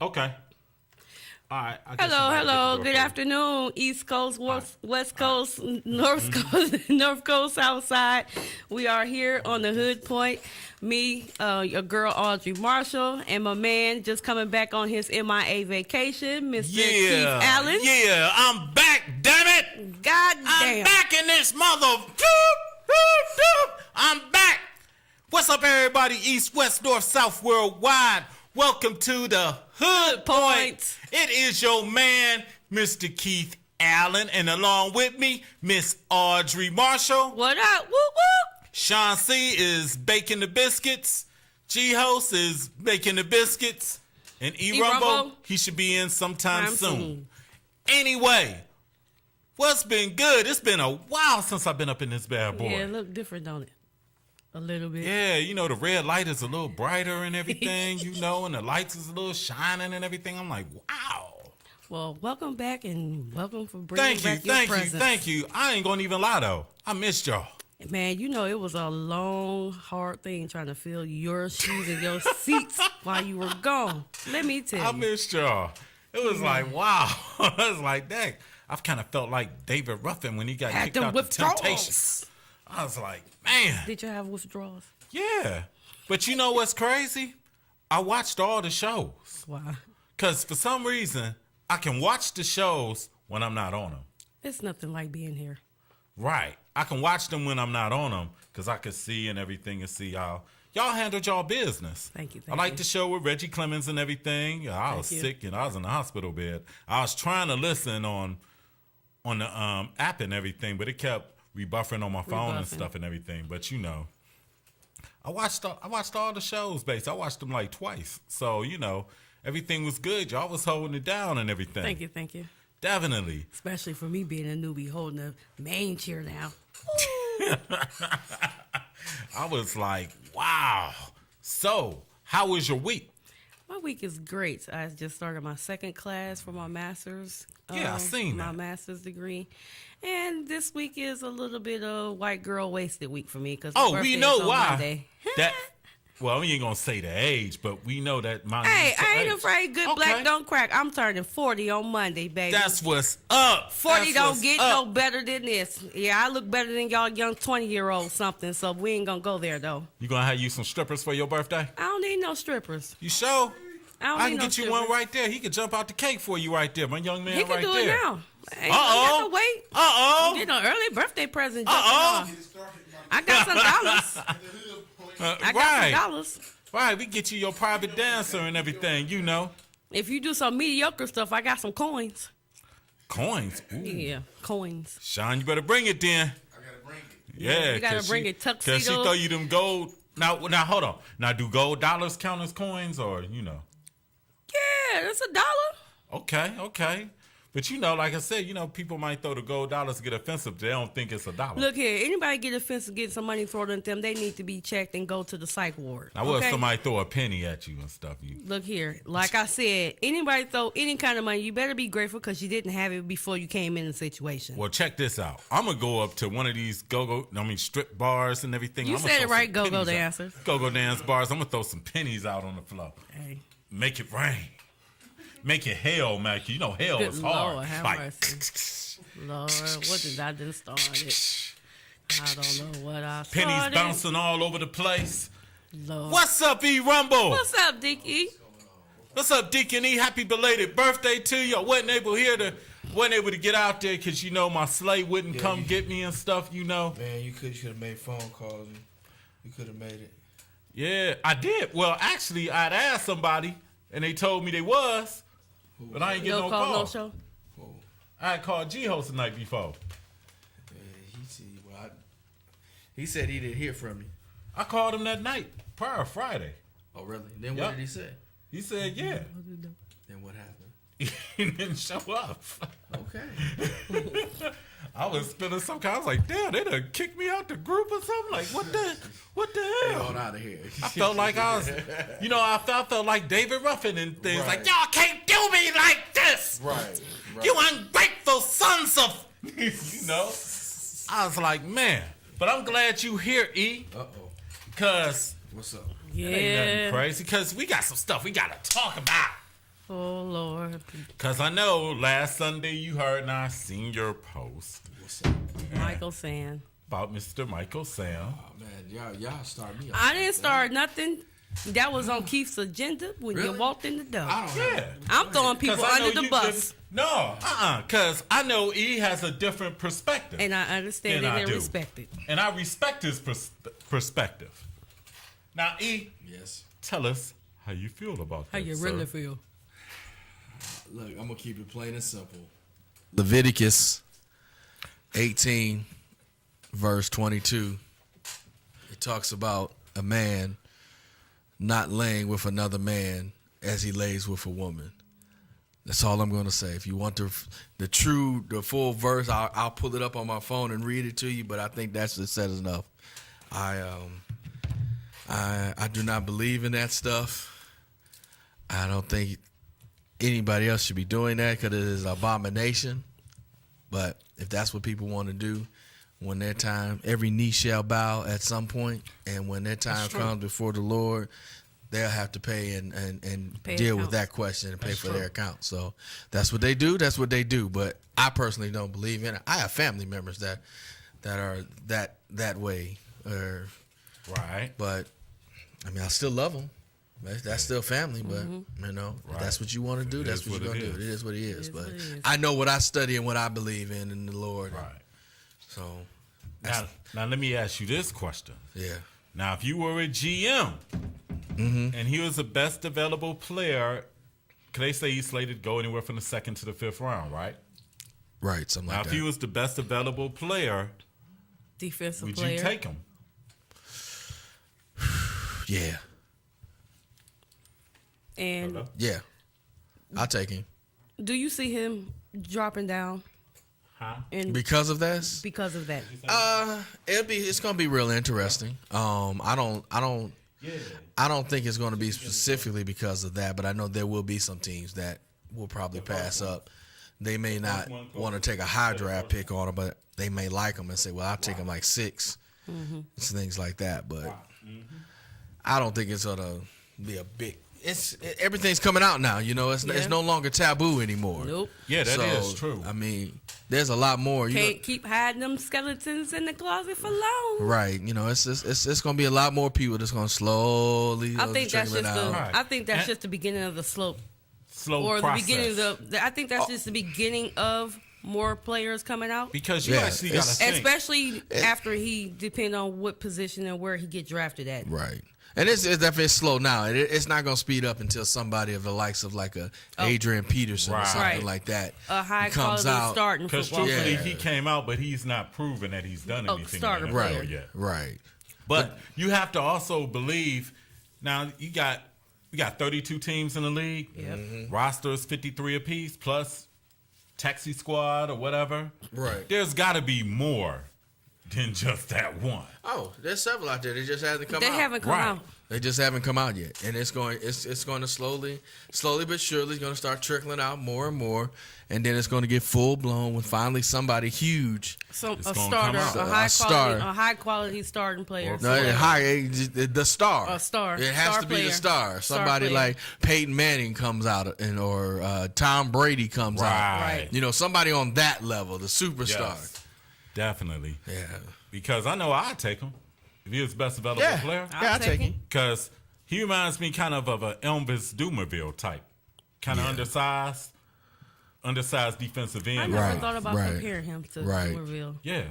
Okay. All right. Hello. Good afternoon, East Coast, West Coast, North Coast, North Coast, South Side. We are here on the Hood Point. Me, your girl Audrey Marshall, and my man just coming back on his MIA vacation, Mr. Keith Allen. Yeah, I'm back, damn it. God damn. I'm back in this mother. I'm back. What's up, everybody? East, West, North, South, worldwide. Welcome to the Hood Point. It is your man, Mr. Keith Allen, and along with me, Miss Audrey Marshall. What up? Whoop, whoop. Sean C is baking the biscuits. G-Host is baking the biscuits. And E-Rumbo, he should be in sometime soon. Anyway, what's been good? It's been a while since I've been up in this bad boy. Yeah, it look different, don't it? A little bit. Yeah, you know, the red light is a little brighter and everything, you know, and the lights is a little shining and everything. I'm like, wow. Well, welcome back and welcome for bringing back your presence. Thank you. I ain't gonna even lie, though. I missed y'all. Man, you know, it was a long, hard thing trying to fill your shoes and your seats while you were gone. Let me tell you. I missed y'all. It was like, wow. I was like, dang. I've kind of felt like David Ruffin when he got kicked out of Temptations. I was like, man. Did you have withdrawals? Yeah. But you know what's crazy? I watched all the shows. Wow. Because for some reason, I can watch the shows when I'm not on them. It's nothing like being here. Right. I can watch them when I'm not on them because I can see and everything and see how y'all handled y'all business. Thank you. I like the show with Reggie Clemens and everything. I was sick and I was in the hospital bed. I was trying to listen on the app and everything, but it kept rebuffering on my phone and stuff and everything. But you know, I watched all the shows, basically. I watched them like twice. So, you know, everything was good. Y'all was holding it down and everything. Thank you. Definitely. Especially for me being a newbie holding the main chair now. I was like, wow. So, how was your week? My week is great. I just started my second class for my master's. Yeah, I seen that. My master's degree. And this week is a little bit of white girl wasted week for me. Cause we know why. Monday. Well, we ain't going to say the age, but we know that my Hey, I ain't afraid good black don't crack. I'm turning 40 on Monday, baby. That's what's up. 40 don't get no better than this. Yeah, I look better than y'all young 20-year-old something, so we ain't going to go there, though. You going to have you some strippers for your birthday? I don't need no strippers. You sure? I can get you one right there. He could jump out the cake for you right there, my young man right there. He can do it now. Uh-oh. Wait. Uh-oh. I'm getting an early birthday present. Uh-oh. I got some dollars. I got some dollars. Right, we get you your private dancer and everything, you know. If you do some mediocre stuff, I got some coins. Coins? Ooh. Yeah, coins. Sean, you better bring it then. I gotta bring it. Yeah, you gotta bring it tuxedo. Because she throw you them gold. Now, hold on. Now, do gold dollars count as coins or, you know? Yeah, that's $1. Okay. But, you know, like I said, you know, people might throw the gold dollars to get offensive. They don't think it's $1. Look here, anybody get offensive, get some money thrown at them, they need to be checked and go to the psych ward. Now, what if somebody throw a penny at you and stuff? Look here, like I said, anybody throw any kind of money, you better be grateful because you didn't have it before you came in the situation. Well, check this out. I'm going to go up to one of these strip bars and everything. You said it right, go-go dancers. Go-go dance bars. I'm going to throw some pennies out on the floor. Hey. Make it rain. Make it hell, man. You know hell is hard. Lord, have mercy. Lord, what did I just start? I don't know what I started. Pennies bouncing all over the place. Lord. What's up, E-Rumble? What's up, Dickie? What's up, Deacon E? Happy belated birthday to you. I wasn't able to get out there because, you know, my sleigh wouldn't come get me and stuff, you know. Man, you should have made phone calls. You could have made it. Yeah, I did. Well, actually, I'd asked somebody, and they told me they was. But I ain't get no call. No show? I had called G-Host the night before. He said he didn't hear from you. I called him that night, prior Friday. Oh, really? Then what did he say? He said, yeah. Then what happened? He didn't show up. Okay. I was spinning some kind. I was like, damn, they done kicked me out the group or something. Like, what the hell? Get on out of here. I felt like I was, you know, I felt like David Ruffin and things. Like, y'all can't do me like this. Right. You ungrateful sons of, you know. I was like, man. But I'm glad you here, E. Uh-oh. Because. What's up? Yeah. It ain't nothing crazy. Because we got some stuff we got to talk about. Oh, Lord. Because I know last Sunday you heard and I seen your post. What's up? Michael Sand. About Mr. Michael Sam. Oh man, y'all start me. I didn't start nothing. That was on Keith's agenda when you Really? walked in the door. I don't Yeah. have. I'm throwing people 'Cause I know under the you bus. No, because I know E has a different perspective. And I understand And it I and do. respect it. And I respect his perspective. Now, E, Yes. tell us how you feel about How that, you sir. really feel? Look, I'm gonna keep it plain and simple. Leviticus 18, verse 22. It talks about a man not laying with another man as he lays with a woman. That's all I'm going to say. If you want the full verse, I'll pull it up on my phone and read it to you. But I think that's just said enough. I do not believe in that stuff. I don't think anybody else should be doing that because it is an abomination. But if that's what people want to do, when their time, every knee shall bow at some point, and when their time comes before the Lord, they'll have to pay and Pay deal account. with that question and pay That's for true. their account. So that's what they do. That's what they do. But I personally don't believe in it. I have family members that are that way. Right. But I mean, I still love them. That's still family. But you know, if Right. that's what you want to do. It That's is what you're what gonna it do. is. It is what it is. It is But what it is. I know what I study and what I believe in the Lord. Right. So Now let me ask you this question. yeah. Now, if you were a GM and he was the best available player, could they say he's slated to go anywhere from the 2nd to the 5th round, right? Right, something Now, like if that. he was the best available player, Defensive would player. you take him? Yeah, And yeah. I'll take him. do you see him dropping down Huh? and Because of this? because of that? It's gonna be real interesting. I don't think it's gonna be specifically because of that, but I know there will be some teams that will probably pass up. They may not want to take a high draft pick on him, but they may like him and say, well, I'll take him like 6. Things like that. But I don't think it's gonna be a big. Everything's coming out now. You know, it's no longer taboo anymore. Nope. Yeah, that is true. I mean, there's a lot more. Can't keep hiding them skeletons in the closet for long. Right, you know, it's gonna be a lot more people that's gonna slowly. I think that's trickling just out. Right. I think that's just the beginning of the slope, Slow or process. the beginning of I think that's just the beginning of more players coming out. Because you Yeah, actually got to think. Especially after he depend on what position and where he get drafted at. Right. And it's definitely slow now. It's not going to speed up until somebody of the likes of like a Adrian Peterson or Right. something Right. like that. A high comes quality out. starting Because football truthfully, player. he came out, but he's not proven that he's done anything starter in the NFL player. yet. Right. But you have to also believe. Now we got 32 teams in the league. Yep. Rosters 53 apiece plus taxi squad or whatever. Right. There's got to be more than just that one. Oh, there's several out there. They just haven't come They out. haven't come Right. out. They just haven't come out yet, and it's going to slowly but surely it's going to start trickling out more and more, and then it's going to get full blown when finally somebody huge. So It's a gonna starter, come out. A a high quality starting player. The star. A star. It has Star to be the player. star. Star Somebody player. like Peyton Manning comes out, or Tom Brady comes out. Right. You know, somebody on that level, the superstar. Yes, definitely. Yeah. Because I know I'd take him if he was the best available Yeah. player. Yeah, I'll take him. Because he reminds me kind of a Elvis Dumerville type. Kind of undersized defensive I end. never Right, thought about right, comparing him to right. Somerville. Yeah.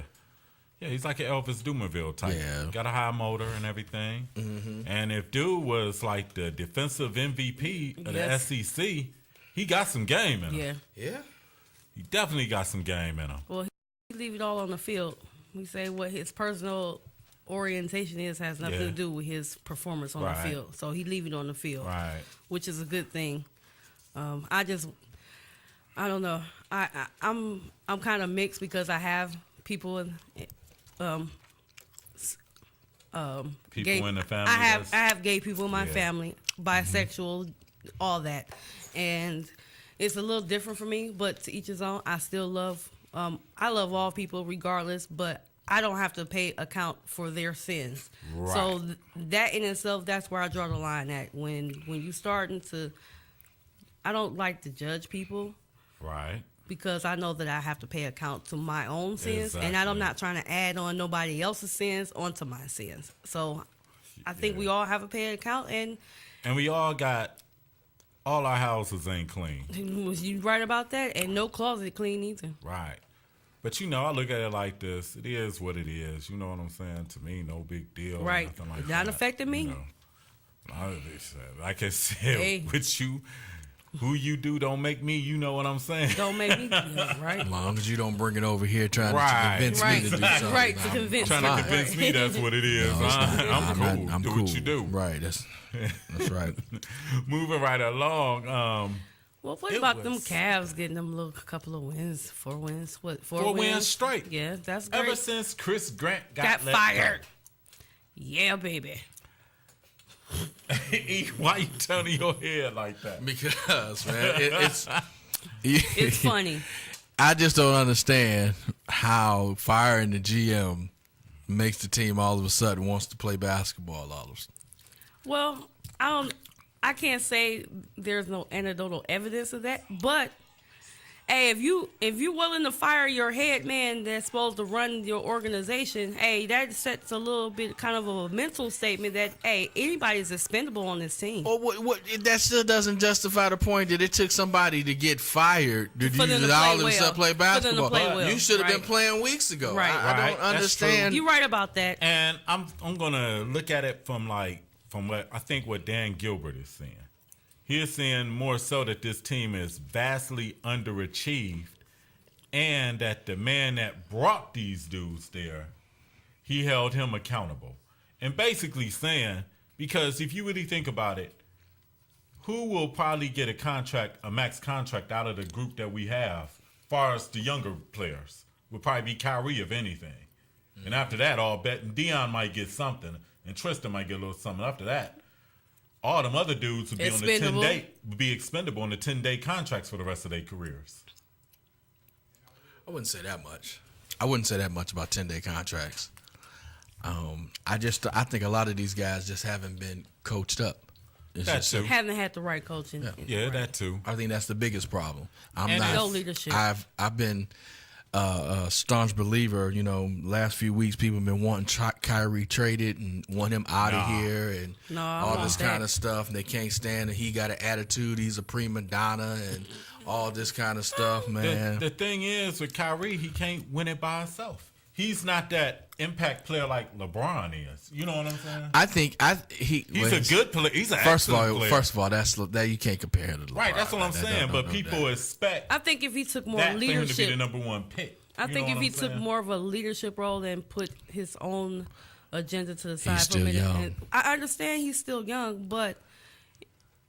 Yeah, he's like an Elvis Dumerville type. Yeah. Got a high motor and everything. Mm-hmm. And if dude was like the defensive MVP of Yes. the SEC, he got some game in him. Yeah. Yeah. He definitely got some game in him. Well, he leave it all on the field. We say what his personal orientation has nothing Yeah. to do with his performance on Right. the field. So he leave it on the field, Right. which is a good thing. I don't know. I'm kind of mixed because I have people in People gay, in the family. I have gay people in my Yeah. family, bisexual, all that, and it's a little different for me. But to each his own. I still love. I love all people regardless, but I don't have to pay account for their sins. Right. So that in itself, that's where I draw the line at. When you starting to I don't like to judge people Right. because I know that I have to pay account to my own sins, and Exactly. I'm not trying to add on nobody else's sins onto my sins. So I think Yeah. we all have a pay account, and And we all our houses ain't clean. you right about that, and no closet clean either. Right. But, I look at it like this. It is what it is. You know what I'm saying? To me, no big deal. Right. Nothing like Not that. affecting me. Like I said, Hey. with you, who you do don't make me. You know what I'm saying? Don't make me. Yeah, right. As long as you don't bring it over here trying Right. to convince Right. me to do something. Right, to I'm convince Trying fine. to convince me that's what it is. No, it's not. I'm cool. I'm do cool. what you do. Right. That's right. Moving right along. Well, what It about them was- Cavs getting them little couple of wins, 4 wins? What, 4 wins straight. Yeah, that's great. Ever since Chris Grant Got let fired. Yeah, baby. go. Why you turning your head like that? Because man, it's It's funny. I just don't understand how firing the GM makes the team all of a sudden wants to play basketball all of a sudden. Well, I can't say there's no anecdotal evidence of that, but hey, if you willing to fire your head man that's supposed to run your organization, hey, that sets a little bit kind of a mental statement that hey, anybody's expendable on this team. Well, what that still doesn't justify the point that it took somebody to get fired to For them to all play of a sudden well. play For them to basketball. play well. You should have been Right. playing weeks ago. Right. I Right. don't That's understand. You're right about that. And I'm gonna look at it from what I think what Dan Gilbert is saying. He is saying more so that this team is vastly underachieved, and that the man that brought these dudes there, he held him accountable, and basically saying, because if you really think about it, who will probably get a max contract out of the group that we have, far as the younger players, would probably be Kyrie if anything. And after that, all bet, and Dion might get something, and Tristan might get a little something. After that, all them other dudes would be on the Expendable. 10-day, would be expendable on the 10-day contracts for the rest of their careers. I wouldn't say that much. I wouldn't say that much about 10-day contracts. I think a lot of these guys just haven't been coached up. It's That just too. Haven't had the right coaching. Yeah, Right. that too. I think that's the biggest problem. And no leadership. I've been a staunch believer. Last few weeks people have been wanting Kyrie traded and want him out of here and No, I all want this that. kind of stuff. And they can't stand it. He got an attitude. He's a prima donna and all this kind of stuff, man. The thing is, with Kyrie, he can't win it by himself. He's not that impact player like LeBron is. You know what I'm saying? I think He's a good player. He's an First of excellent all, player. that you can't compare to LeBron. Right, that's what I'm That- saying. that- But that- people that- expect I think if he took more that for him to be the leadership, number one pick. I You think know if what he I'm took saying? more of a leadership role and put his own agenda to the side for still a minute. young. And I understand he's still young, but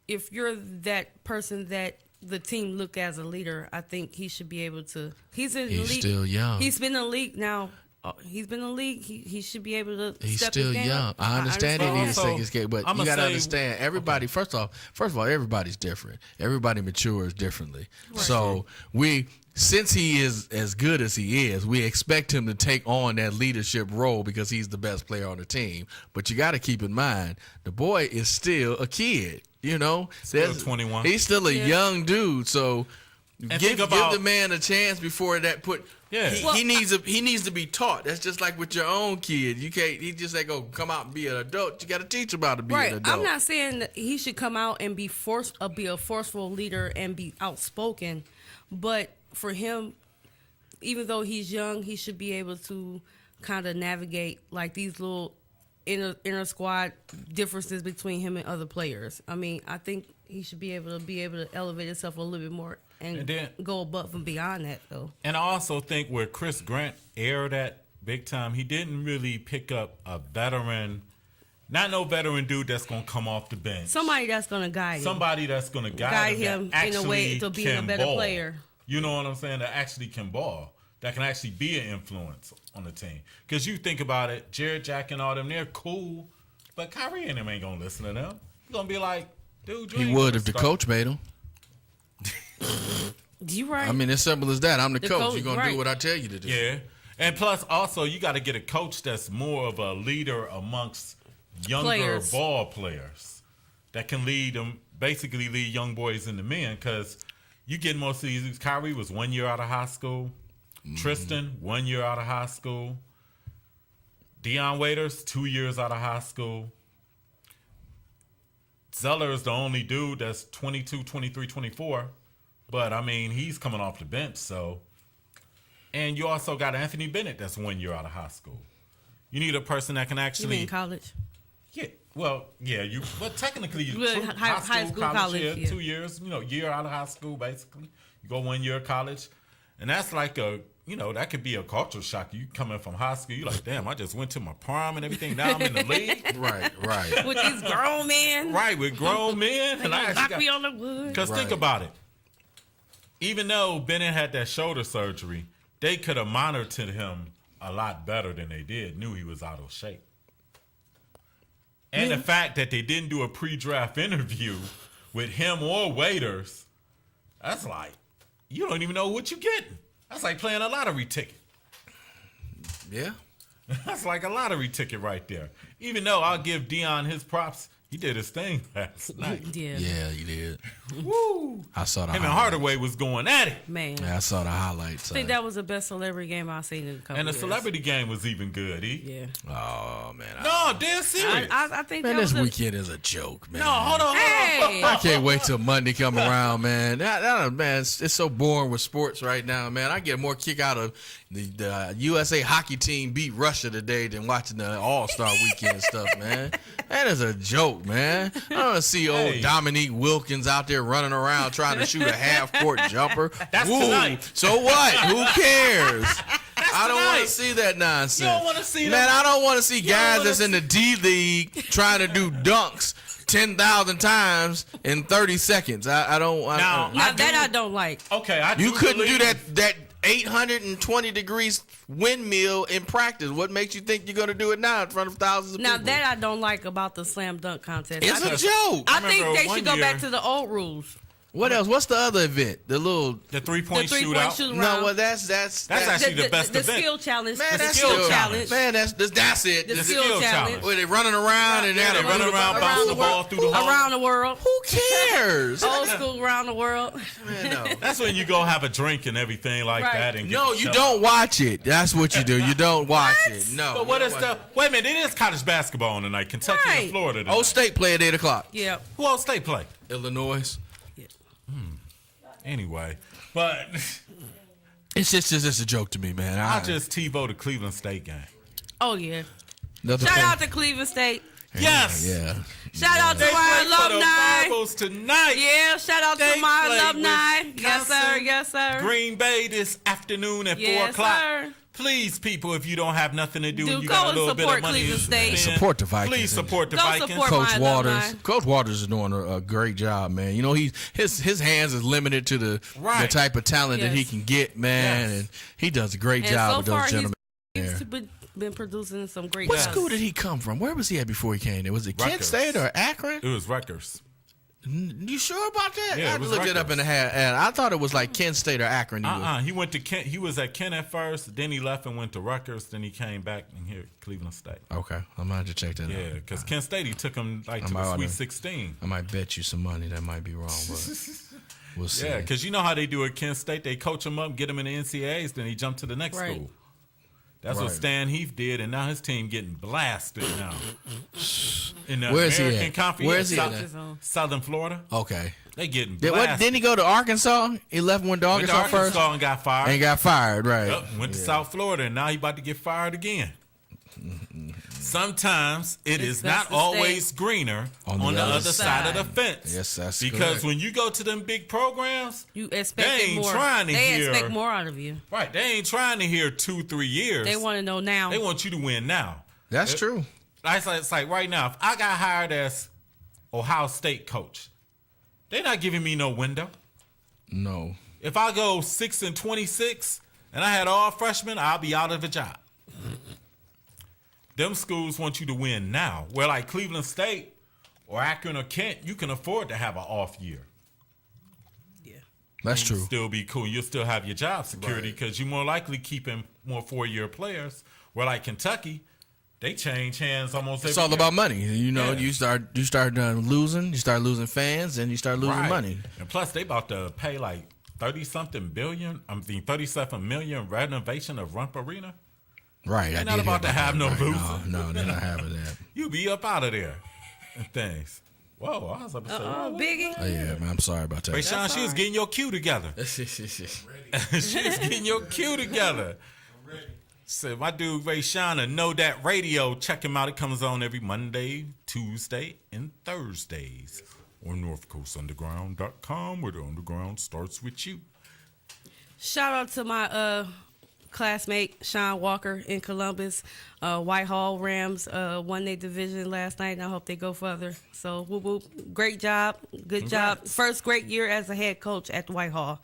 if you're that person that the team look as a leader, I think he should be able to. He's in the He's league. still young. He's been in the league now. He's been in the league. He should be able to. He's step still his game young. up. I understand he understand. needs to take his game, but I'ma you got to say- understand everybody. First of all, everybody's different. Everybody matures differently. So since he is as good as he is, we expect him to take on that leadership role because he's the best player on the team. But you got to keep in mind, the boy is still a kid. Still There's- 21. He's still a Yeah. young dude. So And give think about- the man a chance before that put. Yeah. He needs to be taught. That's just like with your own kid. You can't. He just like, oh, come out and be an adult. You got to teach him how to be Right. an adult. I'm not saying that he should come out and be a forceful leader and be outspoken, but for him, even though he's young, he should be able to kind of navigate like these little inner squad differences between him and other players. I mean, I think he should be able to elevate himself a little bit more and then- go above and beyond that, though. And I also think where Chris Grant aired at big time, he didn't really pick up a veteran, not no veteran dude that's going to come off the bench. Somebody that's going to guide him. Somebody that's going to Guide guide him that in a way actually to being a can better ball. player. You know what I'm saying? That actually can ball. That can actually be an influence on the team. Because you think about it, Jared Jack and all them, they're cool. But Kyrie and them ain't going to listen to them. He's going to be like, dude, you He ain't would gonna if the start. coach made him. You right. I mean, as simple as that. I'm the The coach. coach, You're gonna right. do what I tell you to do. Yeah. And plus, also, you got to get a coach that's more of a leader amongst younger Players. ball players that can lead them basically lead young boys into men because you get most of these. Kyrie was 1 year out of high school. Tristan, 1 year out of high school. Dion Waiters, 2 years out of high school. Zeller is the only dude that's 22, 23, 24. But, I mean, he's coming off the bench, so. And you also got Anthony Bennett that's 1 year out of high school. You need a person that can actually. You mean college? Yeah. Well, yeah. But technically, high school, college. Yeah, 2 years. Year out of high school, basically. You go 1 year of college. And that's like that could be a culture shock. You coming from high school, you're like, damn, I just went to my prom and everything. Now I'm in the league. Right. With these grown men. Right, with grown men. And I knock me on the wood. Because think about it. Even though Bennett had that shoulder surgery, they could have monitored him a lot better than they did. Knew he was out of shape. And the fact that they didn't do a pre-draft interview with him or Waiters, that's like, you don't even know what you're getting. That's like playing a lottery ticket. Yeah. That's like a lottery ticket right there. Even though I'll give Dion his props, he did his thing last night. Yeah, he did. Woo! I saw the Him and highlights. Hardaway was going at it. Man. Yeah, I saw the highlights. I think that was the best celebrity game I've seen in a couple And the years. celebrity game was even good. Yeah. Oh, man. No, dead serious. I think Man, that this was weekend is a joke, man. No, hold on. Hey. I can't wait till Monday come around, man. Man, it's so boring with sports right now, man. I get more kick out of the USA hockey team beat Russia today than watching the All-Star weekend stuff, man. That is a joke, man. I don't see old Dominique Wilkins out there running around trying to shoot a half-court jumper. That's tonight. So what? Who cares? I don't want tonight. to see that nonsense. You don't want to see that? Man, I don't want to see guys wanna that's in the D League trying to do dunks 10,000 times in 30 seconds. I don't. Now I don't like. Okay, You couldn't do that 820 degrees windmill in practice. What makes you think you're going to do it now in front of thousands of Now people? that I don't like about the slam dunk contest. It's a joke. I think remember they one should go year- back to the old rules. What else? What's the other event? The three-point The 3-point shootout. shoot no. around. Well, that's actually the best the event. skill challenge. Man, the that's skill still- challenge. man. That's it. The the skill skill challenge. challenge. Where they running around and Yeah, they running around, around bouncing the the ball world. through the hole. Around the world. Who cares? Old school around the world. Man, no. That's when you go have a drink and everything like Right. that. And get No, the you shot. don't watch it. That's what you do. You don't watch it. No. But what is the? Wait a minute, it is college basketball on tonight. Kentucky Right. and Florida tonight. Old State play at 8 o'clock. Yeah. Who else State play? Illinois. Anyway, but It's just a joke to me, man. I just TiVo the Cleveland State game. Oh yeah. Another Shout thing. out to Cleveland State. Yes. Yeah. Shout out to They my play for the alumni. Bibles tonight. Yeah, shout out They to my play alumni. Wisconsin, Yes, sir. Yes, sir. Green Bay this afternoon at 4 Yes, o'clock. sir. Please, people, if you don't have nothing to do, Do and you go got a and little bit support of money Cleveland to State. spend, Support the Vikings. Please support the Go Vikings. support Coach my Waters. alumni. Coach Waters is doing a great job, man. You know, his hands is limited to the type of talent that he Yes. can get, man, Yes. and he does a great And job so with far, those gentlemen. he's there. been producing some great What guys. school did he come from? Where was he at before he came there? Was it Kent Rutgers. State or Akron? It was Rutgers. You sure about that? Yeah, I it had to was look it up in the hat. I thought it was like Kent State or Akron. He went to Kent. He was at Kent at first. Then he left and went to Rutgers. Then he came back and here at Cleveland State. Okay, I'm gonna have to check that out. Yeah, because Kent State he took him like to I'm the out Sweet there. 16. I might bet you some money. That might be wrong, but we'll see. Yeah, because you know how they do at Kent State. They coach him up, get him in the NCAAs, then he jumped to the next Right. school. That's what Right. Stan Heath did, and now his team getting blasted now. In the Where's he American at? Conference, Where's he South- at? Southern Florida. Okay. They getting Didn't blasted. he go to Arkansas? He left went to Went to Arkansas first Arkansas and got fired. and got fired, right? Yep, went to South Florida, and now he about to get fired again. Sometimes it is best not to always stay greener on the other side of the fence. Yes, that's because correct. when you go to them big programs, You They expect ain't more. trying to They hear- expect more out of you. right? They ain't trying to hear 2-3 years. They want to know now. They want you to win now. That's true. It's like right now, if I got hired as Ohio State coach, they're not giving me no window. No. If I go 6-26 and I had all freshmen, I'll be out of a job. Them schools want you to win now. Where like Cleveland State or Akron or Kent, you can afford to have an off year. That's You'll true. still be cool. You'll still have your job security because you're more likely keeping more 4-year players. Where like Kentucky, They change hands almost every It's all year. about money. You know, Yeah. you start losing, you start losing fans, and you start losing money. And plus, they about to pay like 30-something billion. 37 million renovation of Rump Arena. Right. They're not about to have no booths. No, they're not having that. You be up out of there and things. Whoa, I was about to say, whoa, Biggie. Oh, yeah, man, I'm sorry about that. Ray Sean, she was getting your cue together. She was getting your cue together. So my dude Ray Sean, Know That Radio, check him out. It comes on every Monday, Tuesday, and Thursdays on NorthCoastUnderground.com, where the underground starts with you. Shout out to my classmate Sean Walker in Columbus. Whitehall Rams won their division last night, and I hope they go further. So, whoop whoop, great job, good job. First great year as a head coach at Whitehall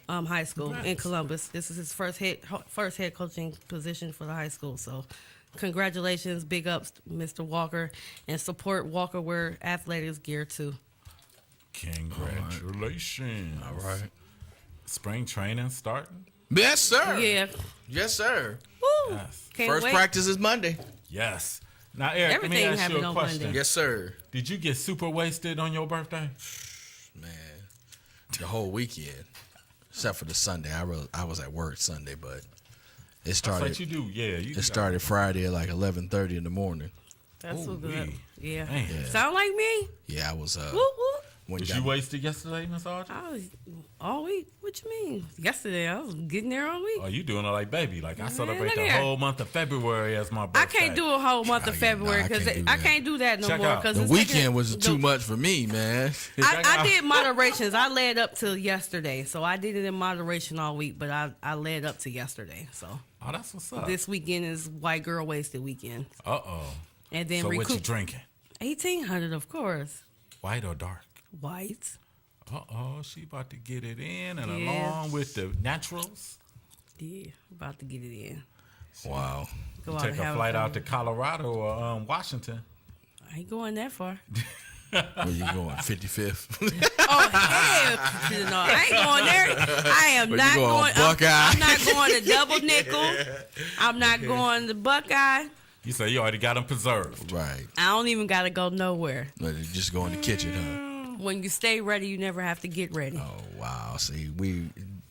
High School in Columbus. This is his first head coaching position for the high school. So, congratulations, big ups, Mr. Walker, and support Walker Wear Athletics gear too. Congratulations! All right. Spring training starting. Yes, sir. Yeah. Yes, sir. Woo. Yes. Can't First wait. practice is Monday. Yes. Now, Eric, Everything let me ask you happened a on question. Monday. Yes, sir. Did you get super wasted on your birthday? Man, the whole weekend, except for the Sunday. I was at work Sunday, but it That's started. what you do. Yeah. You It started Friday at like 11:30 in the morning. That's so good. Ooh-wee. Yeah. Man. Sound like me? Yeah, I was. Woo woo. When Was got- you wasted yesterday, Miss Audrey? I was all week. What you mean? Yesterday I was getting there all week. Oh, you doing it like baby? Like I celebrate look the here. whole month of February as my birthday. I can't do a whole month of Oh, yeah, February nah, I because can't do I that. can't do that no Check more. out. Because The weekend was too much for me, man. I did moderations. I led up to yesterday, so I did it in moderation all week. But I led up to yesterday, so Oh, that's what's up. this weekend is white girl wasted weekend, Uh-oh. and then So what you recoup drinking? 1800, of course, White or dark? white. Uh-oh, she about to get it in and Yeah. along with the naturals. Yeah, about to get it in. Wow. Go out Take and a have flight out to fun. Colorado or Washington. I ain't going that far. Where you going? 55th. Oh hell no! I ain't going there. I am Where you not going, going. Buckeye? I'm not going to Double Nickel. I'm not going to Buckeye. You say you already got them preserved. Right. I don't even gotta go nowhere. But you just go in the kitchen, huh? When you stay ready, you never have to get ready. Oh wow! See,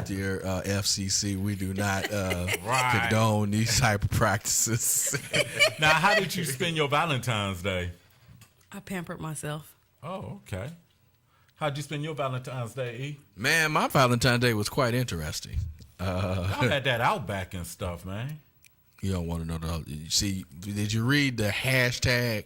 dear FCC, we do not Right. condone these type of practices. Now, how did you spend your Valentine's Day? I pampered myself. Oh, okay. How'd you spend your Valentine's Day, E? Man, my Valentine's Day was quite interesting. Y'all had that Outback and stuff, man. You don't want to know the. See, did you read the hashtag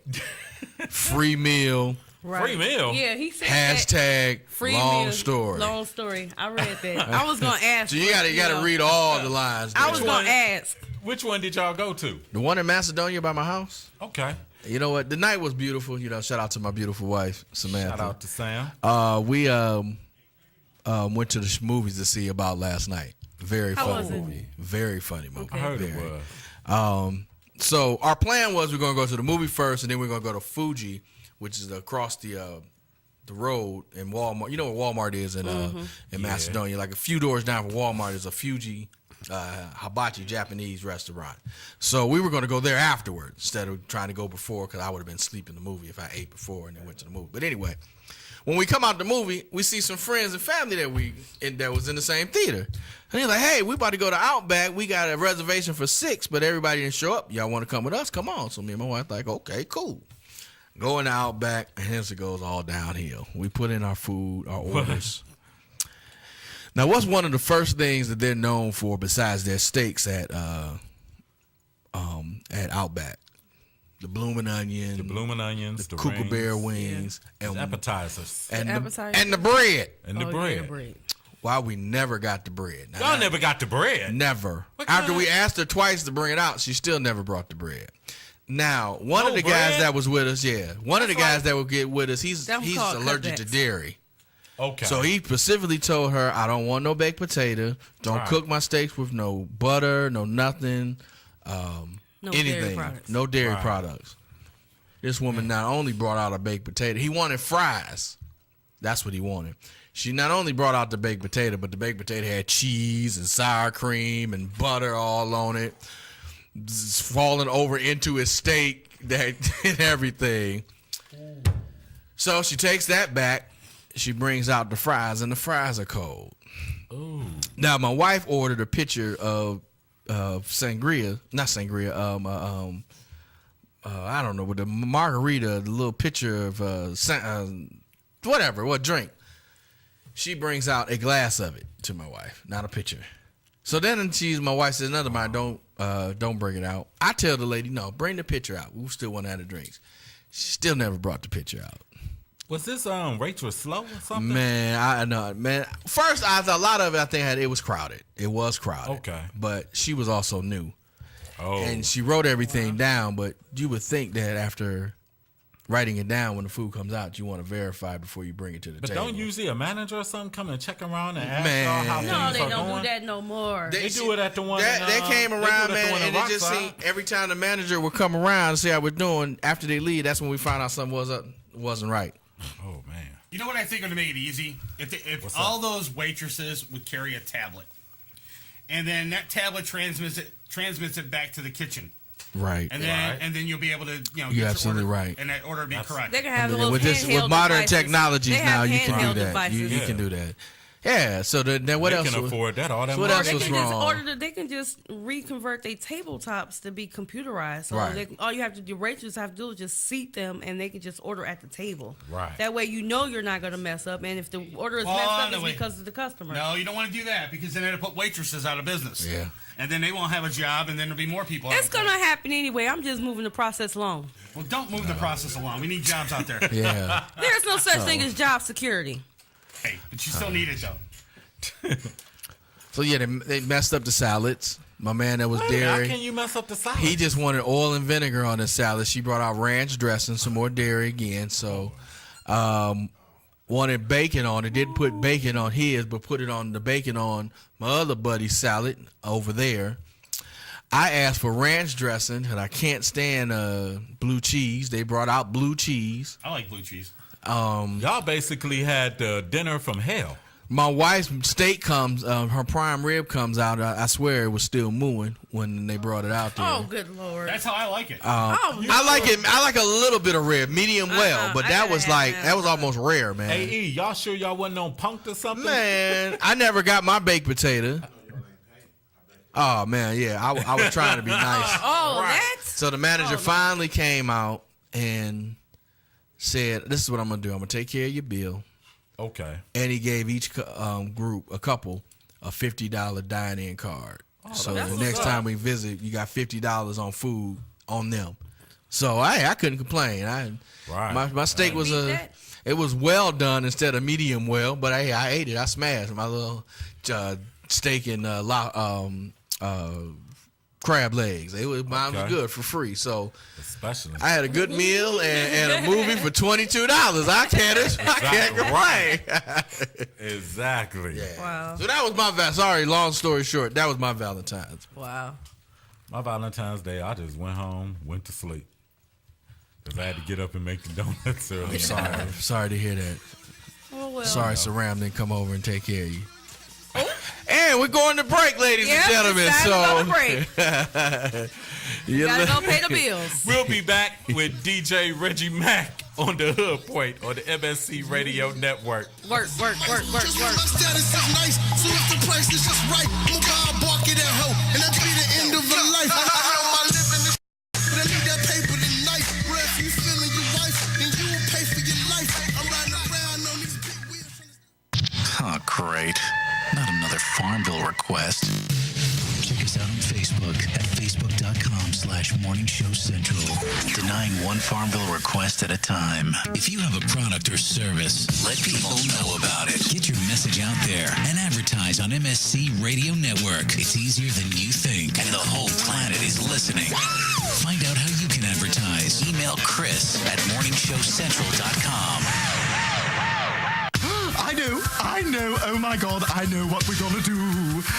free meal? Free meal? Yeah, he said that. Hashtag Free long meal. story. Long story. I read that. I was gonna ask. So you gotta read all the lines. I was there. gonna ask. Which one did y'all go to? The one in Macedonia by my house. Okay. You know what? The night was beautiful. You know, shout out to my beautiful wife, Samantha. Shout out to Sam. We went to the movies to see About Last Night. Very How funny was it? movie. Very funny movie. I heard it Very. was. So our plan was we're gonna go to the movie first, and then we're gonna go to Fuji, which is across the road in Walmart. You know where Walmart is in Macedonia. Like a few doors down from Walmart is a Fuji hibachi Japanese restaurant. So we were going to go there afterwards instead of trying to go before, because I would have been asleep in the movie if I ate before and then went to the movie. But anyway, when we come out the movie, we see some friends and family that was in the same theater. And they're like, hey, we about to go to Outback. We got a reservation for 6, but everybody didn't show up. Y'all want to come with us? Come on. So me and my wife like, okay, cool. Going to Outback, and hence it goes all downhill. We put in our food, our orders. Now, what's one of the first things that they're known for besides their steaks at Outback? The blooming onion, The blooming onions, the Cougar rings, Bear wings, the appetizers, and appetizers. and the bread. and the Oh, bread. yeah, bread. Why we never got the bread? Now, Y'all never got the bread. Never. What After kind? we asked her twice to bring it out, she still never brought the bread. Now, one No of the bread? guys that was with us, one of the That's guys like- that would get with us, he's Them called allergic to cutbacks. dairy. Okay. So he specifically told her, I don't want no baked potato. Don't Right. cook my steaks with no butter, no nothing, No anything. dairy products. No dairy Right. products. This woman not only brought out a baked potato, he wanted fries. That's what he wanted. She not only brought out the baked potato, but the baked potato had cheese and sour cream and butter all on it. falling over into his steak and everything. So she takes that back. She brings out the fries, and the fries are cold. Ooh. Now, my wife ordered a picture of sangria, not sangria, I don't know, with the margarita, the little picture of what drink. She brings out a glass of it to my wife, not a picture. So then my wife says, "Another mind, don't bring it out." I tell the lady, "No, bring the picture out. We still want to have the drinks." She still never brought the picture out. Was this waitress slow or something? Man, I know, man. First, I thought a lot of it. I think it was crowded. It was crowded. Okay, but she was also new. Oh, and she wrote everything down. But you would think that after writing it down, when the food comes out, you want to verify before you bring it to the table. But don't usually a manager or something come and check around and ask y'all how things No, they are don't going? do that no more. They do it at the one. They came around, man, and it just seemed every time the manager would come around and see how we're doing. After they leave, that's when we found out something wasn't right. Oh man! You know what I think would make it easy? If all those waitresses would carry a tablet, and then that tablet transmits it back to the kitchen. Right. And then you'll be able to, You're absolutely right. And that order will be correct. They can have with modern devices. technologies now, you can do that. Devices. You can do that. Yeah. So then what else? They can afford that. All that. So what else was wrong? They can just reconvert their tabletops to be computerized. So right. all you have to do, waitresses have to do is just seat them, and they can just order at the table. Right. That way, you're not going to mess up. And if the order is messed up, it's because of the customer. No, you don't want to do that because then it'll put waitresses out of business. Yeah. And then they won't have a job, and then there'll be more people. It's going to happen anyway. I'm just moving the process along. Well, don't move the process along. We need jobs out there. Yeah. There's no such thing as job security. Hey, but you still need it, though. So yeah, they messed up the salads. My man that was dairy. How can you mess up the salad? He just wanted oil and vinegar on the salad. She brought out ranch dressing, some more dairy again. So wanted bacon on it. Didn't put bacon on his, but put it on the bacon on my other buddy's salad over there. I asked for ranch dressing, and I can't stand blue cheese. They brought out blue cheese. I like blue cheese. Y'all basically had dinner from hell. My wife's steak comes, her prime rib comes out. I swear it was still mooing when they brought it out there. Oh, good Lord. That's how I like it. I like it. I like a little bit of rib, medium well, but that was almost rare, man. Hey, E, y'all sure y'all wasn't on punked or something? Man, I never got my baked potato. Oh man, yeah, I was trying to be nice. That? So the manager finally came out and said, "This is what I'm gonna do. I'm gonna take care of your bill." Okay. And he gave each group, a couple, a $50 dine-in card. So the next time we visit, you got $50 on food on them. So I couldn't complain. My steak was it was well done instead of medium well, but I ate it. I smashed my little steak and crab legs. Mine was good for free. So especially I had a good meal and a movie for $22. I can't complain. Exactly. Yeah. Wow. So that was my sorry, long story short, that was my Valentine's. Wow. My Valentine's Day, I just went home, went to sleep. Because I had to get up and make the donuts early. Sorry to hear that. Oh, well. Sorry Saram didn't come over and take care of you. And we're going to break, ladies and gentlemen. It's time to go to break. You gotta go pay the bills. We'll be back with DJ Reggie Mack on the Hood Point on the MSC Radio Network. Work. My status is nice, so if the price is just right, I'm gonna bark at that hoe, and that'll be the end of her life. I know my living is but I need that paper tonight. Bro, if you feeling your wife, then you will pay for your life. I'm riding around on these big wheels. Oh, great. Not another Farmville request. Check us out on Facebook at facebook.com/Morning Show Central. Denying one Farmville request at a time. If you have a product or service, let people know about it. Get your message out there and advertise on MSC Radio Network. It's easier than you think, and the whole planet is listening. Find out how you can advertise. Email Chris at morningshowcentral.com. I did know. Oh my God, I know what we're gonna do.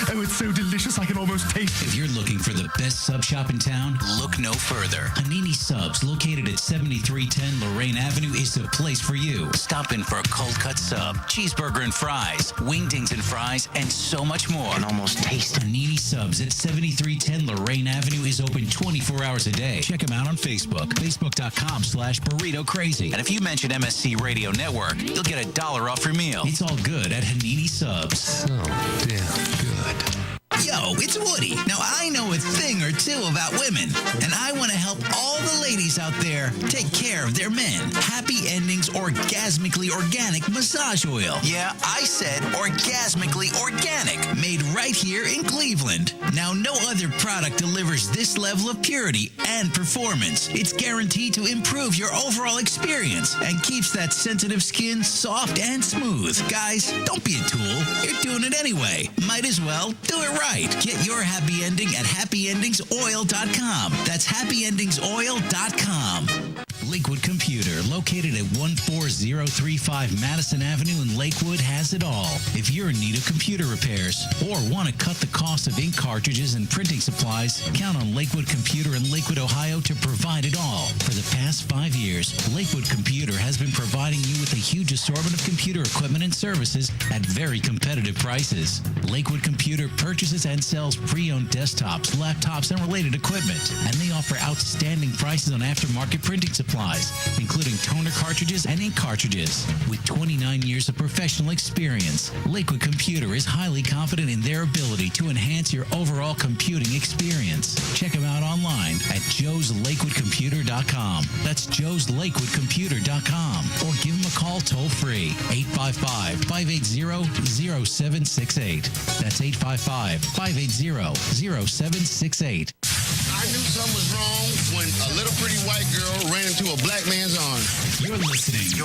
Oh, it's so delicious, I can almost taste it. If you're looking for the best sub shop in town, look no further. Hanini Subs, located at 7310 Lorraine Avenue, is the place for you. Stop in for a cold cut sub, cheeseburger and fries, wingdings and fries, and so much more. And almost taste it. Hanini Subs at 7310 Lorraine Avenue is open 24 hours a day. Check them out on Facebook, facebook.com/burrito crazy. And if you mention MSC Radio Network, you'll get $1 off your meal. It's all good at Hanini Subs. So damn good. Yo, it's Woody. Now, I know a thing or two about women, and I want to help all the ladies out there take care of their men. Happy Endings Orgasmically Organic Massage Oil. Yeah, I said orgasmically organic, made right here in Cleveland. Now, no other product delivers this level of purity and performance. It's guaranteed to improve your overall experience and keeps that sensitive skin soft and smooth. Guys, don't be a tool. You're doing it anyway. Might as well do it right. Get your happy ending at happyendingsoil.com. That's happyendingsoil.com. Lakewood Computer, located at 14035 Madison Avenue in Lakewood, has it all. If you're in need of computer repairs or want to cut the cost of ink cartridges and printing supplies, count on Lakewood Computer in Lakewood, Ohio to provide it all. For the past 5 years, Lakewood Computer has been providing you with a huge assortment of computer equipment and services at very competitive prices. Lakewood Computer purchases and sells pre-owned desktops, laptops, and related equipment, and they offer outstanding prices on aftermarket printing supplies, including toner cartridges and ink cartridges. With 29 years of professional experience, Lakewood Computer is highly confident in their ability to enhance your overall computing experience. Check them out online at joeslakewoodcomputer.com. That's joeslakewoodcomputer.com. Or give them a call toll-free, 855-580-0768. That's 855-580-0768. I knew something was wrong when a little pretty white girl ran into a black man's arms. You're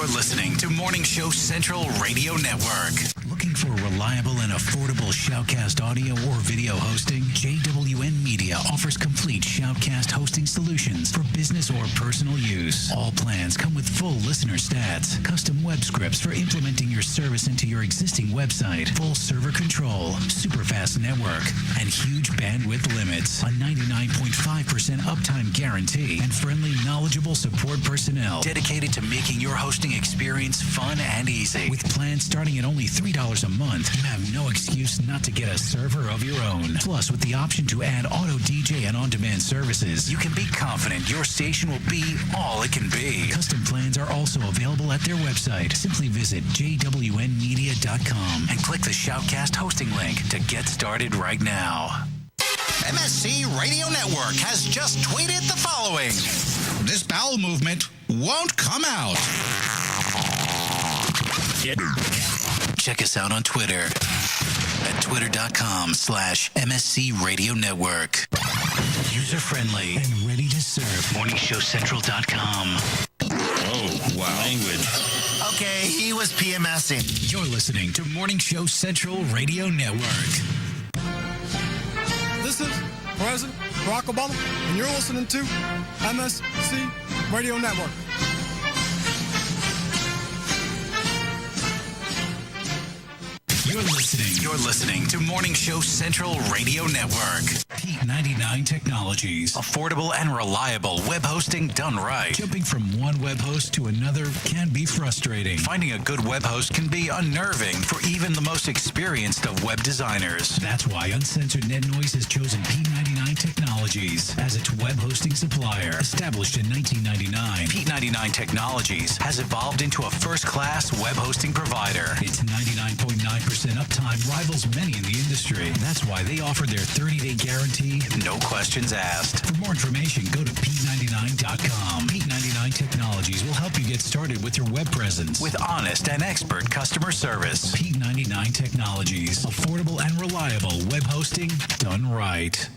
listening to Morning Show Central Radio Network. Looking for reliable and affordable Shoutcast audio or video hosting? JWN Media offers complete Shoutcast hosting solutions for business or personal use. All plans come with full listener stats, custom web scripts for implementing your service into your existing website, full server control, super fast network, and huge bandwidth limits. A 99.5% uptime guarantee and friendly, knowledgeable support personnel dedicated to making your hosting experience fun and easy. With plans starting at only $3 a month, you have no excuse not to get a server of your own. Plus, with the option to add auto DJ and on-demand services, you can be confident your station will be all it can be. Custom plans are also available at their website. Simply visit jwnmedia.com and click the Shoutcast hosting link to get started right now. MSC Radio Network has just tweeted the following. This bowel movement won't come out. Check us out on Twitter at twitter.com/MSC Radio Network. User-friendly and ready to serve. MorningshowCentral.com. Oh, wow. Language. Okay, he was PMSing. You're listening to Morning Show Central Radio Network. This is President Barack Obama, and you're listening to MSC Radio Network. You're listening to Morning Show Central Radio Network. Heat 99 Technologies. Affordable and reliable web hosting done right. Jumping from one web host to another can be frustrating. Finding a good web host can be unnerving for even the most experienced of web designers. That's why Uncensored Net Noise has chosen P99 Technologies as its web hosting supplier. Established in 1999, P99 Technologies has evolved into a first-class web hosting provider. Its 99.9% uptime rivals many in the industry. That's why they offer their 30-day guarantee, no questions asked. For more information, go to P99.com. P99 Technologies will help you get started with your web presence with honest and expert customer service. P99 Technologies. Affordable and reliable web hosting done right.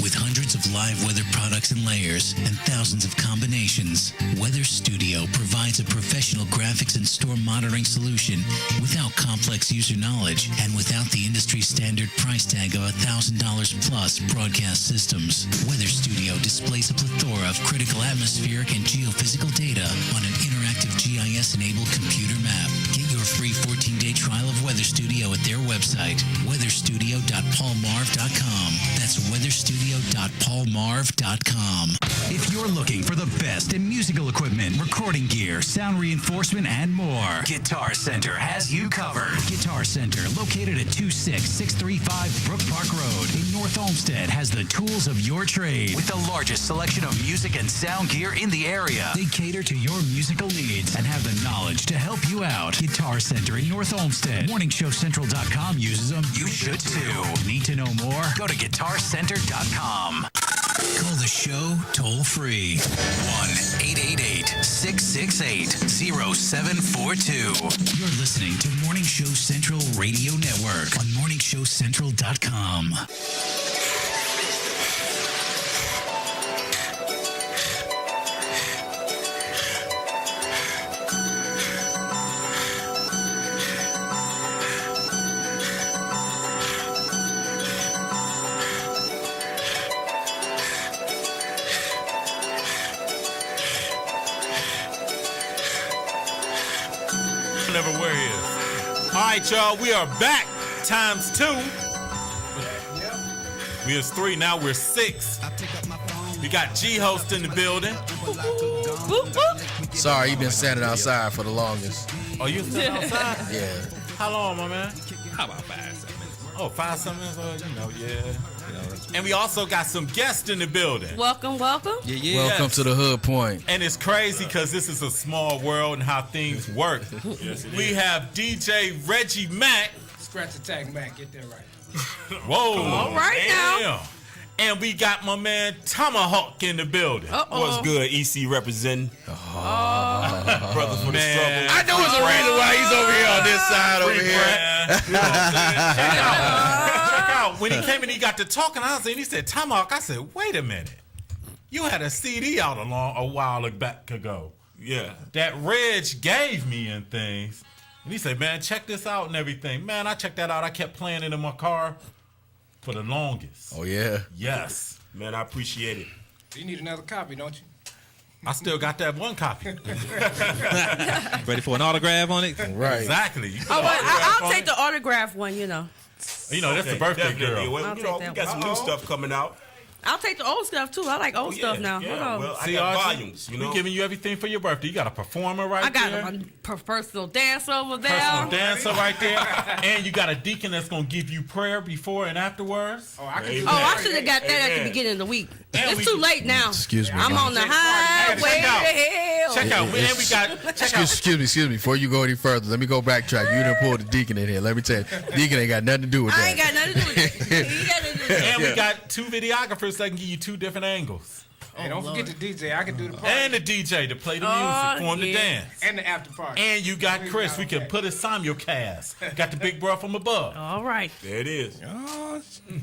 With hundreds of live weather products and layers and thousands of combinations, Weather Studio provides a professional graphics and store monitoring solution without complex user knowledge and without the industry standard price tag of $1,000 plus broadcast systems. Weather Studio displays a plethora of critical atmospheric and geophysical data on an interactive GIS-enabled computer map. Get your free 14-day trial of Weather Studio at their website, weatherstudio.paulmarv.com. That's weatherstudio.paulmarv.com. If you're looking for the best in musical equipment, recording gear, sound reinforcement, and more, Guitar Center has you covered. Guitar Center, located at 26635 Brook Park Road in North Olmsted, has the tools of your trade with the largest selection of music and sound gear in the area. They cater to your musical needs and have the knowledge to help you out. Guitar Center in North Olmsted. MorningShowCentral.com uses them. You should too. Need to know more? Go to GuitarCenter.com. Call the show toll free. 1-888-668-0742. You're listening to Morning Show Central Radio Network on MorningShowCentral.com. Never where he is. All right, y'all, we are back times 2. We was 3, now we're 6. We got G-Host in the building. Sorry, you've been standing outside for the longest. Oh, you standing outside? Yeah. How long, my man? How about 5-7 minutes? Oh, 5-7 minutes? Yeah. And we also got some guests in the building. Welcome. Welcome Yes. to the Hood Point. And it's crazy because this is a small world and how things work. We have DJ Reggie Mack. Scratch Attack Mac, get that right. Whoa. All right now. And we got my man Tomahawk in the building. What's good? EC representing. Brothers for the struggle. I know it's a reason why he's over here on this side over here. Check out. When he came and he got to talking, I was and he said, Tomahawk. I said, wait a minute. You had a CD out a while back ago. Yeah. That Reg gave me and things. And he said, man, check this out and everything. Man, I checked that out. I kept playing it in my car for the longest. Oh, yeah? Yes. Man, I appreciate it. You need another copy, don't you? I still got that one copy. Ready for an autograph on it? Right. Exactly. I'll take the autograph one, You know, that's the birthday girl. Well, I'll you know, take we that got some new stuff coming out. I'll take the old stuff too. I like old stuff now. Yeah. Hold on. Well, See, I got Archie, volumes, you know. we giving you everything for your birthday. You got a performer right I there. got a personal dancer over there. Personal dancer right there. And you got a deacon that's going to give you prayer before and afterwards. I should have got that at the beginning of the week. And It's too late now. Excuse me. I'm on the highway to hell. Check out. And we got, check out. Excuse me. Before you go any further, let me go backtrack. You done pulled the deacon in here. Let me tell you, deacon ain't got nothing to do with that. I ain't got nothing to do with it. He got nothing to do with it. And we got 2 videographers that can give you 2 different angles. Hey, don't forget the DJ. I can do the party. And the DJ to play the music, for him to dance. And the after party. And you got Chris. We can put a simulcast. Got the big bro from above. All right. There it is.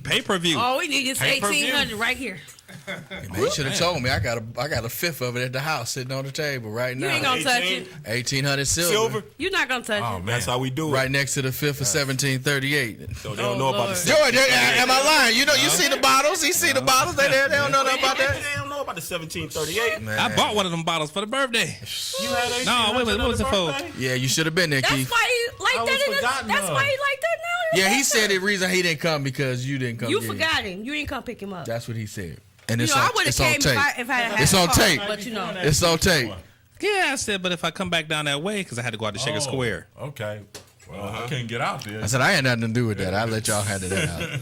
Pay-per-view. All we need is Pay-per-view. 1,800 right here. Hey, man, you should have told me. I got a fifth of it at the house sitting on the table right now. You ain't gonna touch it. 1,800 silver. You're not gonna touch it. That's how we do it. Right next to the fifth of 1738. So they don't know about the George, am I lying? You know, you see the bottles. He see the bottles. They don't know nothing about that. They don't know about the 1738. Man. I bought one of them bottles for the birthday. You had 1800 No, wait, what was it for? birthday? Yeah, you should have been there, That's Keith. why he like I that. was forgotten That's of. why he like that now. Yeah, he said the reason he didn't come because you didn't come. You get him. forgot him. You didn't come pick him up. That's what he said. And You it's know, I on, would have it's on came tape. if I had It's a on car, tape. But you know, It's on tape. Yeah, I said, but if I come back down that way, because I had to go out to Shaker Square. Okay. Well, I couldn't get out there. I said I had nothing to do with that. I let y'all handle that out.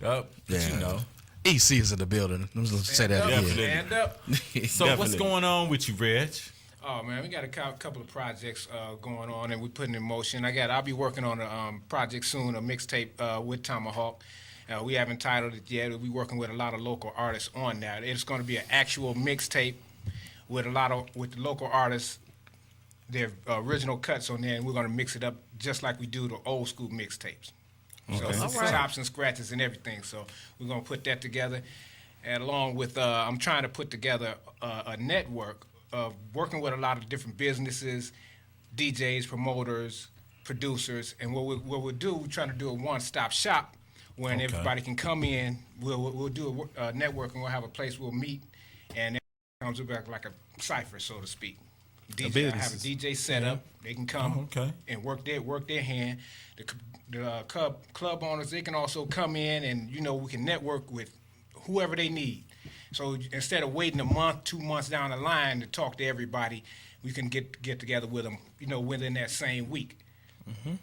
Yep. Yeah. You know. EC is in the building. Let's say that again. Stand up. So what's going on with you, Reg? Oh man, we got a couple of projects going on, and we're putting in motion. I'll be working on a project soon, a mixtape with Tomahawk. We haven't titled it yet. We're working with a lot of local artists on that. It's going to be an actual mixtape with the local artists, their original cuts on there, and we're going to mix it up just like we do the old school mixtapes. Okay. So chops and scratches and everything. So we're going to put that together, and along with I'm trying to put together a network of working with a lot of different businesses, DJs, promoters, producers, and what we're trying to do a one-stop shop when everybody can come in. We'll do a network, and we'll have a place we'll meet, and it comes back like a cipher, so to speak. DJ, I have a DJ set up. They can come and work their hand. The club owners, they can also come in and, we can network with whoever they need. So instead of waiting a month, 2 months down the line to talk to everybody, we can get together with them, within that same week. Mm-hmm.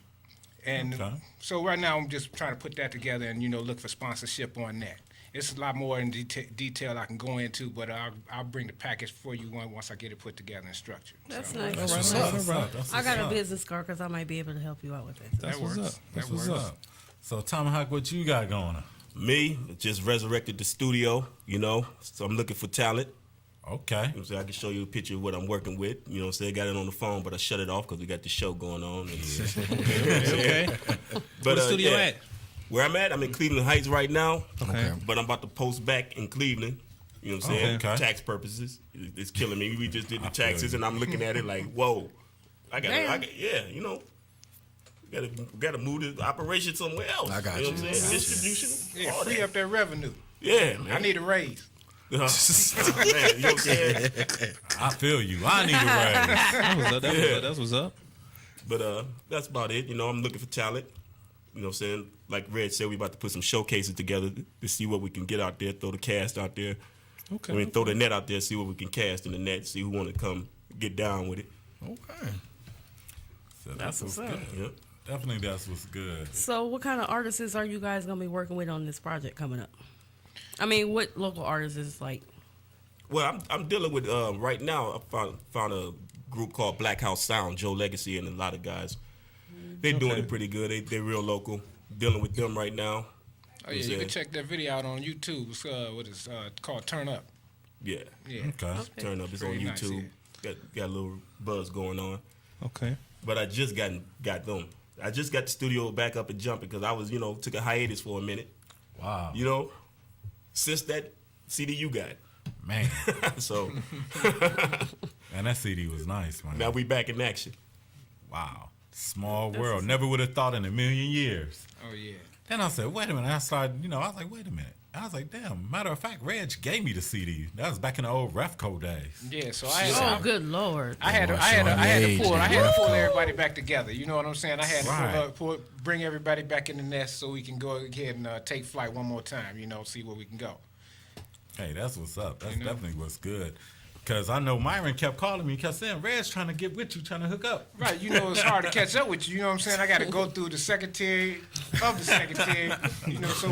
And so right now I'm just trying to put that together and, look for sponsorship on that. It's a lot more in detail I can go into, but I'll bring the package for you once I get it put together and structured. That's so. nice. That's right. I got a business card because I might be able to help you out with it. That works. That's what's up. So Tomahawk, what you got going on? Me, just resurrected the studio, so I'm looking for talent. Okay. So I can show you a picture of what I'm working with. I got it on the phone, but I shut it off because we got the show going on. Okay. But where the studio at? Where I'm at, I'm in Cleveland Heights right now. Okay. But I'm about to post back in Cleveland. You know what I'm saying? Okay. Tax purposes. It's killing me. We just did the taxes, and I'm looking at it like, whoa. Gotta move the operation somewhere else. I got you. Know what I'm saying? Distribution. Yeah, free up that revenue. Yeah, man. I need a raise. Man, you know what I'm saying? I feel you. I need a raise. That's what's up. But that's about it. I'm looking for talent. You know what I'm saying? Like Red said, we about to put some showcases together to see what we can get out there, throw the cast out there. Okay. Throw the net out there, see what we can cast in the net, see who want to come get down with it. Okay. So that's what's good. Yep. Definitely that's what's good. So what kind of artists are you guys going to be working with on this project coming up? I mean, what local artists is like? Well, I'm dealing with, right now, I found a group called Black House Sound, Joe Legacy and a lot of guys. They're doing it pretty good. They're real local. Dealing with them right now. Oh, yeah, you can check that video out on YouTube. It's called Turn Up. Yeah. Okay. Turn Up is on YouTube. Nice, got a little buzz going on. Okay. But I just got them. I just got the studio back up and jumping because I was, took a hiatus for a minute. Wow. Since that CD you got. Man. So. And that CD was nice, man. Now we back in action. Wow. Small world. Never would have thought in a million years. Oh, yeah. Then I said, wait a minute. I started, I was like, wait a minute. I was like, damn. Matter of fact, Reg gave me the CD. That was back in the old Refco days. Yeah, so good Lord. I had to pull everybody back together. You know what I'm saying? I had to bring everybody back in the nest so we can go ahead and take flight one more time. See where we can go. Hey, that's what's up. That's definitely what's good. Because I know Myron kept calling me, kept saying, Red's trying to get with you, trying to hook up. Right, it's hard to catch up with you, you know what I'm saying? I got to go through the secretary of the secretary,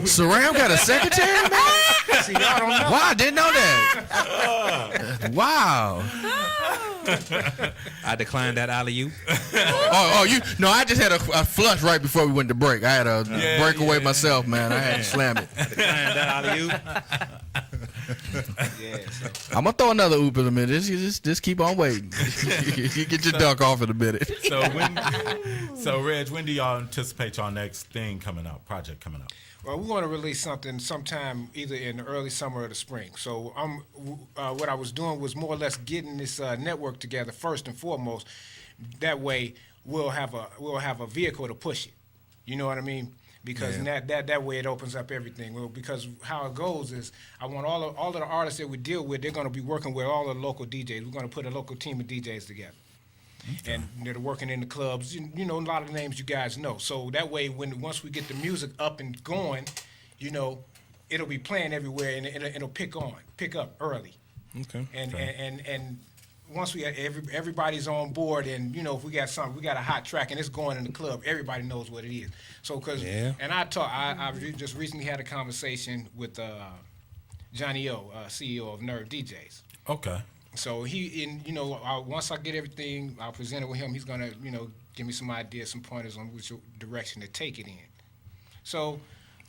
So Ram got a secretary, man? See, y'all don't know. Wow, I didn't know that. Wow. I declined that alley-oop. I just had a flush right before we went to break. I had a breakaway myself, man. I had to slam it. I declined that alley-oop. I'm gonna throw another oop in a minute. Just keep on waiting. You get your dunk off in a minute. So Reg, when do y'all anticipate y'all next project coming up? Well, we want to release something sometime either in the early summer or the spring. So what I was doing was more or less getting this network together first and foremost. That way, we'll have a vehicle to push it. You know what I mean? Because that way it opens up everything. Well, because how it goes is I want all of the artists that we deal with, they're going to be working with all the local DJs. We're going to put a local team of DJs together. Okay. And they're working in the clubs. A lot of the names you guys know. So that way, once we get the music up and going, it'll be playing everywhere and it'll pick up early. Okay. And once we have everybody's on board, and if we got a hot track and it's going in the club, everybody knows what it is. So and I just recently had a conversation with Johnny O, CEO of Nerve DJs. Okay. So once I get everything, I'll present it with him. He's gonna give me some ideas, some pointers on which direction to take it in. So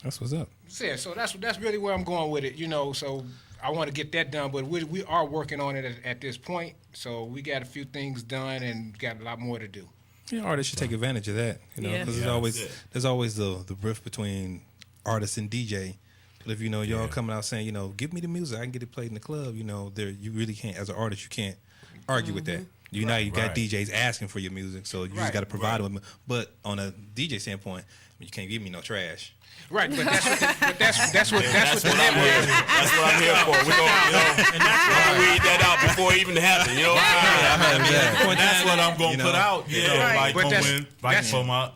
that's what's up. Yeah. So that's really where I'm going with it. So I want to get that done, but we are working on it at this point. So we got a few things done and got a lot more to do. Yeah, artists should take advantage of that, because there's always the rift between artist and DJ. But if y'all coming out saying, give me the music, I can get it played in the club. You really can't, as an artist, you can't argue with that. You got DJs asking for your music, so you just got to provide them. But on a DJ standpoint, You can't give me no trash. Right, but that's what the I'm here. That's what I'm here for. We're gonna weed that out before it even happens. You know, that's what I'm gonna put out. Like for my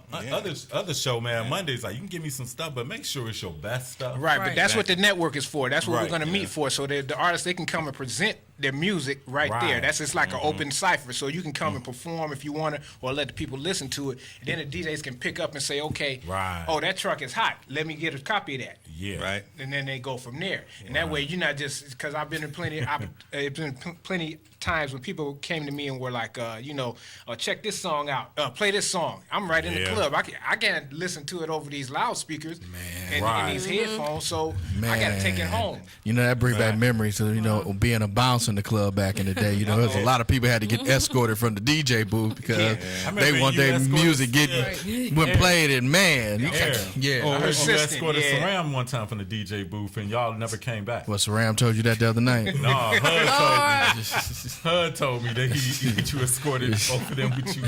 other show, man. Mondays, like you can give me some stuff, but make sure it's your best stuff. Right, but that's what the network is for. That's what we're gonna meet for. So the artists, they can come and present their music right there. That's just like an open cipher. So you can come and perform if you want to, or let the people listen to it. And then the DJs can pick up and say, okay, oh, that truck is hot. Let me get a copy of that. Yeah. Right. And then they go from there. And that way, you're not just, because I've been in plenty times when people came to me and were like, check this song out, play this song. I'm right in the club. I can't listen to it over these loudspeakers and these headphones, so I got to take it home. You know, that brings back memories of, being a bouncer in the club back in the day. You know, there's a lot of people had to get escorted from the DJ booth because they want their music when played, and man. I heard you escorted Saram one time from the DJ booth, and y'all never came back. Well, Saram told you that the other night. No, HUD told me that you escorted both of them with you.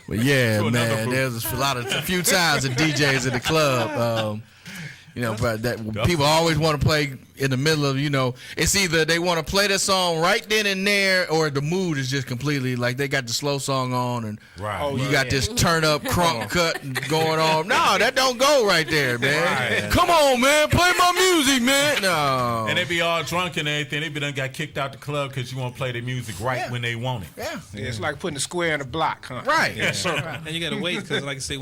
But yeah, man, there's a few times the DJs in the club. But people always want to play in the middle of, it's either they want to play the song right then and there, or the mood is just completely like they got the slow song on, and you got this turn up crunk cut going on. No, that don't go right there, man. Right. Come on, man, play my music, man. No. And they be all drunk and everything. They be done got kicked out the club because you want to play their music when they want it. Yeah, it's like putting a square in a block, huh? Right. Yeah. And you got to wait because, like I say,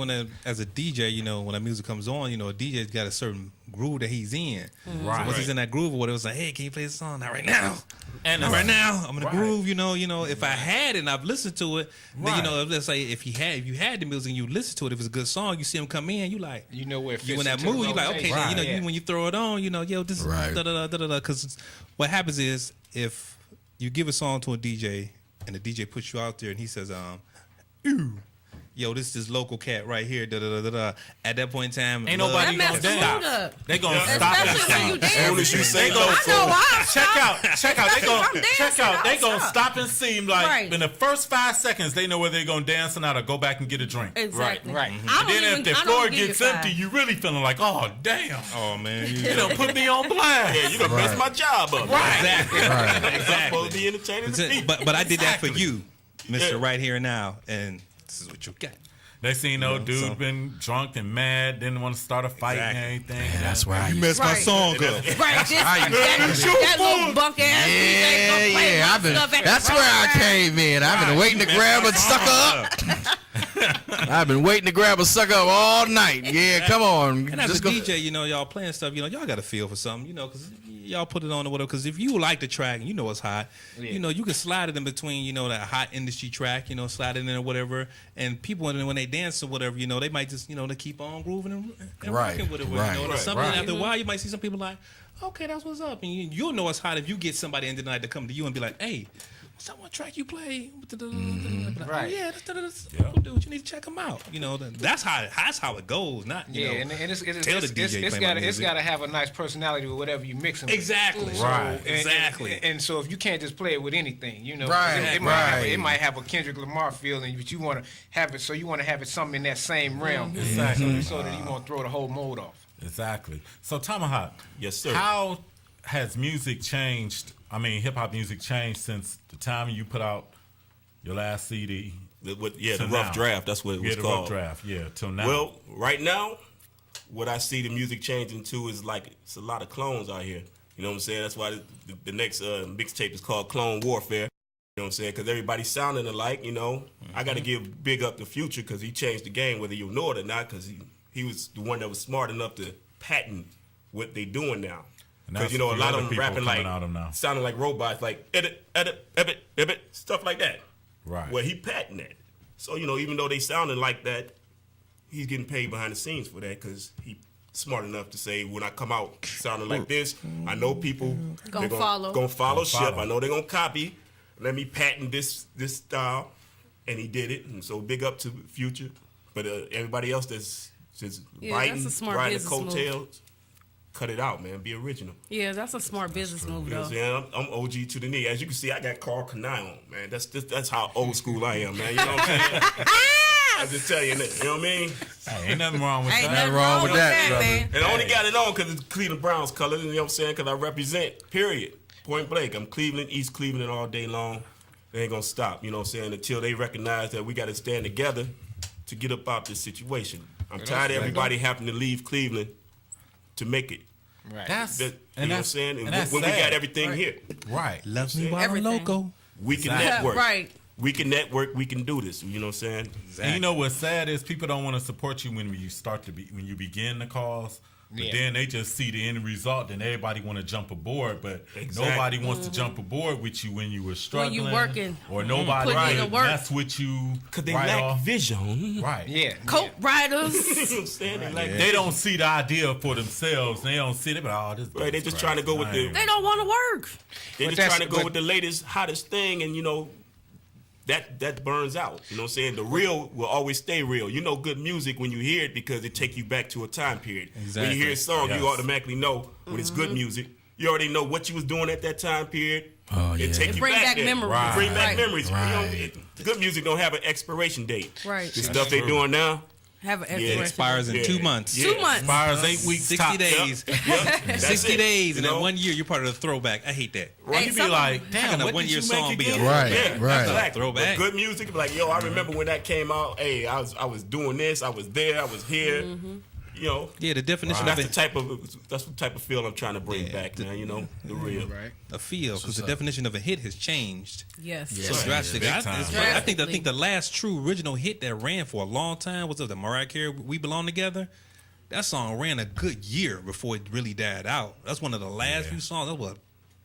as a DJ, when that music comes on, a DJ's got a certain groove that he's in. Right. So once he's in that groove or whatever, it's like, hey, can you play this song? Not right now. And right now, I'm in the groove. If I had it and I've listened to it, then let's say if you had the music and you listen to it, if it's a good song, you see him come in, you like, where it you in that mood, you like, okay, then, when you throw it on, this is da da da da da. Because what happens is if you give a song to a DJ and the DJ puts you out there and he says, this is local cat right here. Da, da, da, da, da. At that point in time, ain't nobody gonna stop. They gonna stop and sing. Check out. They gonna stop and seem like in the first 5 seconds they know whether they're gonna dance or not, or go back and get a drink. Exactly. Right. And then if the floor gets empty, you really feeling like, oh damn. Oh man, you don't put me on blast. Yeah, you done messed my job up. Right. Exactly. I'm supposed to be entertaining. But I did that for you, Mr. Right Here and Now, and this is what you got. They seen dude been drunk and mad, didn't want to start a fight and everything. Man, that's why you messed my song up. Right, that little bunk ass. That's where I came in. I've been waiting to grab a sucker up. I've been waiting to grab a sucker up all night. Yeah, come on. And as a DJ, y'all playing stuff, y'all got to feel for something, because y'all put it on or whatever. Because if you like the track and it's hot, you can slide it in between, that hot industry track, slide it in or whatever. And people, when they dance or whatever, they might just, they keep on grooving and rocking with it. After a while, you might see some people like, okay, that's what's up. And you'll know it's hot if you get somebody in the night to come to you and be like, hey, what's that one track you play? Right. Yeah, that's dude, you need to check them out. That's how it goes. Not and it's got to have a nice personality with whatever you mix them. Exactly. With. Right. So, Exactly. And so if you can't just play it with anything, it might have a Kendrick Lamar feeling, but you want to have it. So you want to have it something in that same realm, so that you won't throw the whole mode off. Exactly. So Tomahawk, yes sir. How has music changed? I mean, hip hop music changed since the time you put out your last CD. The Rough Draft. That's what it was called. The Rough Draft. Till now. Well, right now, what I see the music changing to is it's a lot of clones out here. You know what I'm saying? That's why the next mixtape is called Clone Warfare. You know what I'm saying? Because everybody's sounding alike. I got to give big up the Future because he changed the game, whether you know it or not. Because he was the one that was smart enough to patent what they doing now. Because a lot of them rapping sounding like robots, like edit, stuff like that. Right. Well, he patented it. So even though they sounding like that, he's getting paid behind the scenes for that because he smart enough to say, when I come out sounding like this, I know people gonna follow ship. I know they're gonna copy. Let me patent this style, and he did it. And so big up to Future, but everybody else that's just riding the coattails. Cut it out, man. Be original. Yeah, that's a smart business move, though. I'm OG to the knee. As you can see, I got Carl Kanai on, man. That's how old school I am, man. You know what I'm saying? I'm just telling you that. You know what I mean? Hey, ain't nothing wrong with Ain't that. nothing wrong with that, brother. man. And I only got it on because it's Cleveland Browns colors, you know what I'm saying? Because I represent, period. Point blank. I'm Cleveland, East Cleveland all day long. They ain't going to stop, you know what I'm saying, until they recognize that we got to stand together to get up out this situation. I'm tired of everybody having to leave Cleveland to make it. Right. You know what I'm saying? And when we got everything here. Right. Love me while I'm loco. We can network. Right. We can network. We can do this. You know what I'm saying? Exactly. And you know what's sad is people don't want to support you when you begin the cause. But then they just see the end result, and everybody want to jump aboard, but nobody wants to jump aboard with you when you were struggling. When you working. Or nobody mess with you. Because they lack vision. Right. Yeah. Coat riders. You know what I'm saying? They don't see the idea for themselves. They don't see it, but this. Right, they're just trying to go with the. They don't want to work. They're just trying to go with the latest, hottest thing, and you know, that burns out. You know what I'm saying? The real will always stay real. You know good music when you hear it because it take you back to a time period. Exactly. When you hear a song, you automatically know when it's good music. You already know what you was doing at that time period. Oh, yeah. It take you bring back there. memories. Right. Bring back Right. memories. Right. You know, good music don't have an expiration date. Right. The stuff they doing now. Have an It expiration. expires in 2 months. 2 months. Expires 8 weeks. 60 top. days. Yep. 60 days, and You then know? 1 year, you're part of the throwback. I hate that. Right. You be like, How damn, can a what 1 did year you song make be a again? Right. Yeah, Right. Exactly. Throwback. But good music, like, yo, I remember when that came out. Hey, I was doing this. I was there. I was here. You know. Yeah, the definition That's of the type of feel I'm trying to bring back, man. You know, the real. Right. a feel, because the definition of a hit has changed Yes. so drastically. Big time. I think the last true original hit that ran for a long time was the Mariah Carey "We Belong Together." That song ran a good year before it really died out. That's one of the last few songs. That was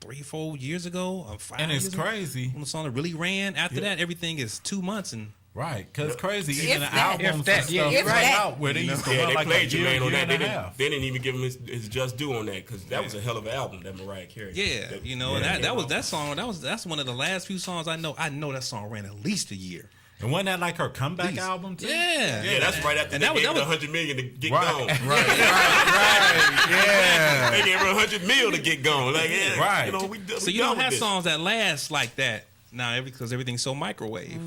3-4 years ago, or 5 And it's years ago, crazy. when the song that really ran. After that, everything is 2 months and. Right, because it's crazy. If Even the that. albums If that, and yeah, stuff if right that. out where they used to Yeah, run they like a played year, Jermaine on year that. and a half. They didn't even give him his just due on that because that was a hell of an album, that Mariah Carey. Yeah, That- you know, yeah, that song. That's one of the last few songs I know that song ran at least a year. And wasn't that like her comeback album too? Yeah, Yeah, that's right after And they that was- gave that her was- $100 million to get Right. gone. Yeah. They gave her $100 million to get gone. Like, yeah, Right. You know, we So you don't have songs that last like that now, because everything's so microwave.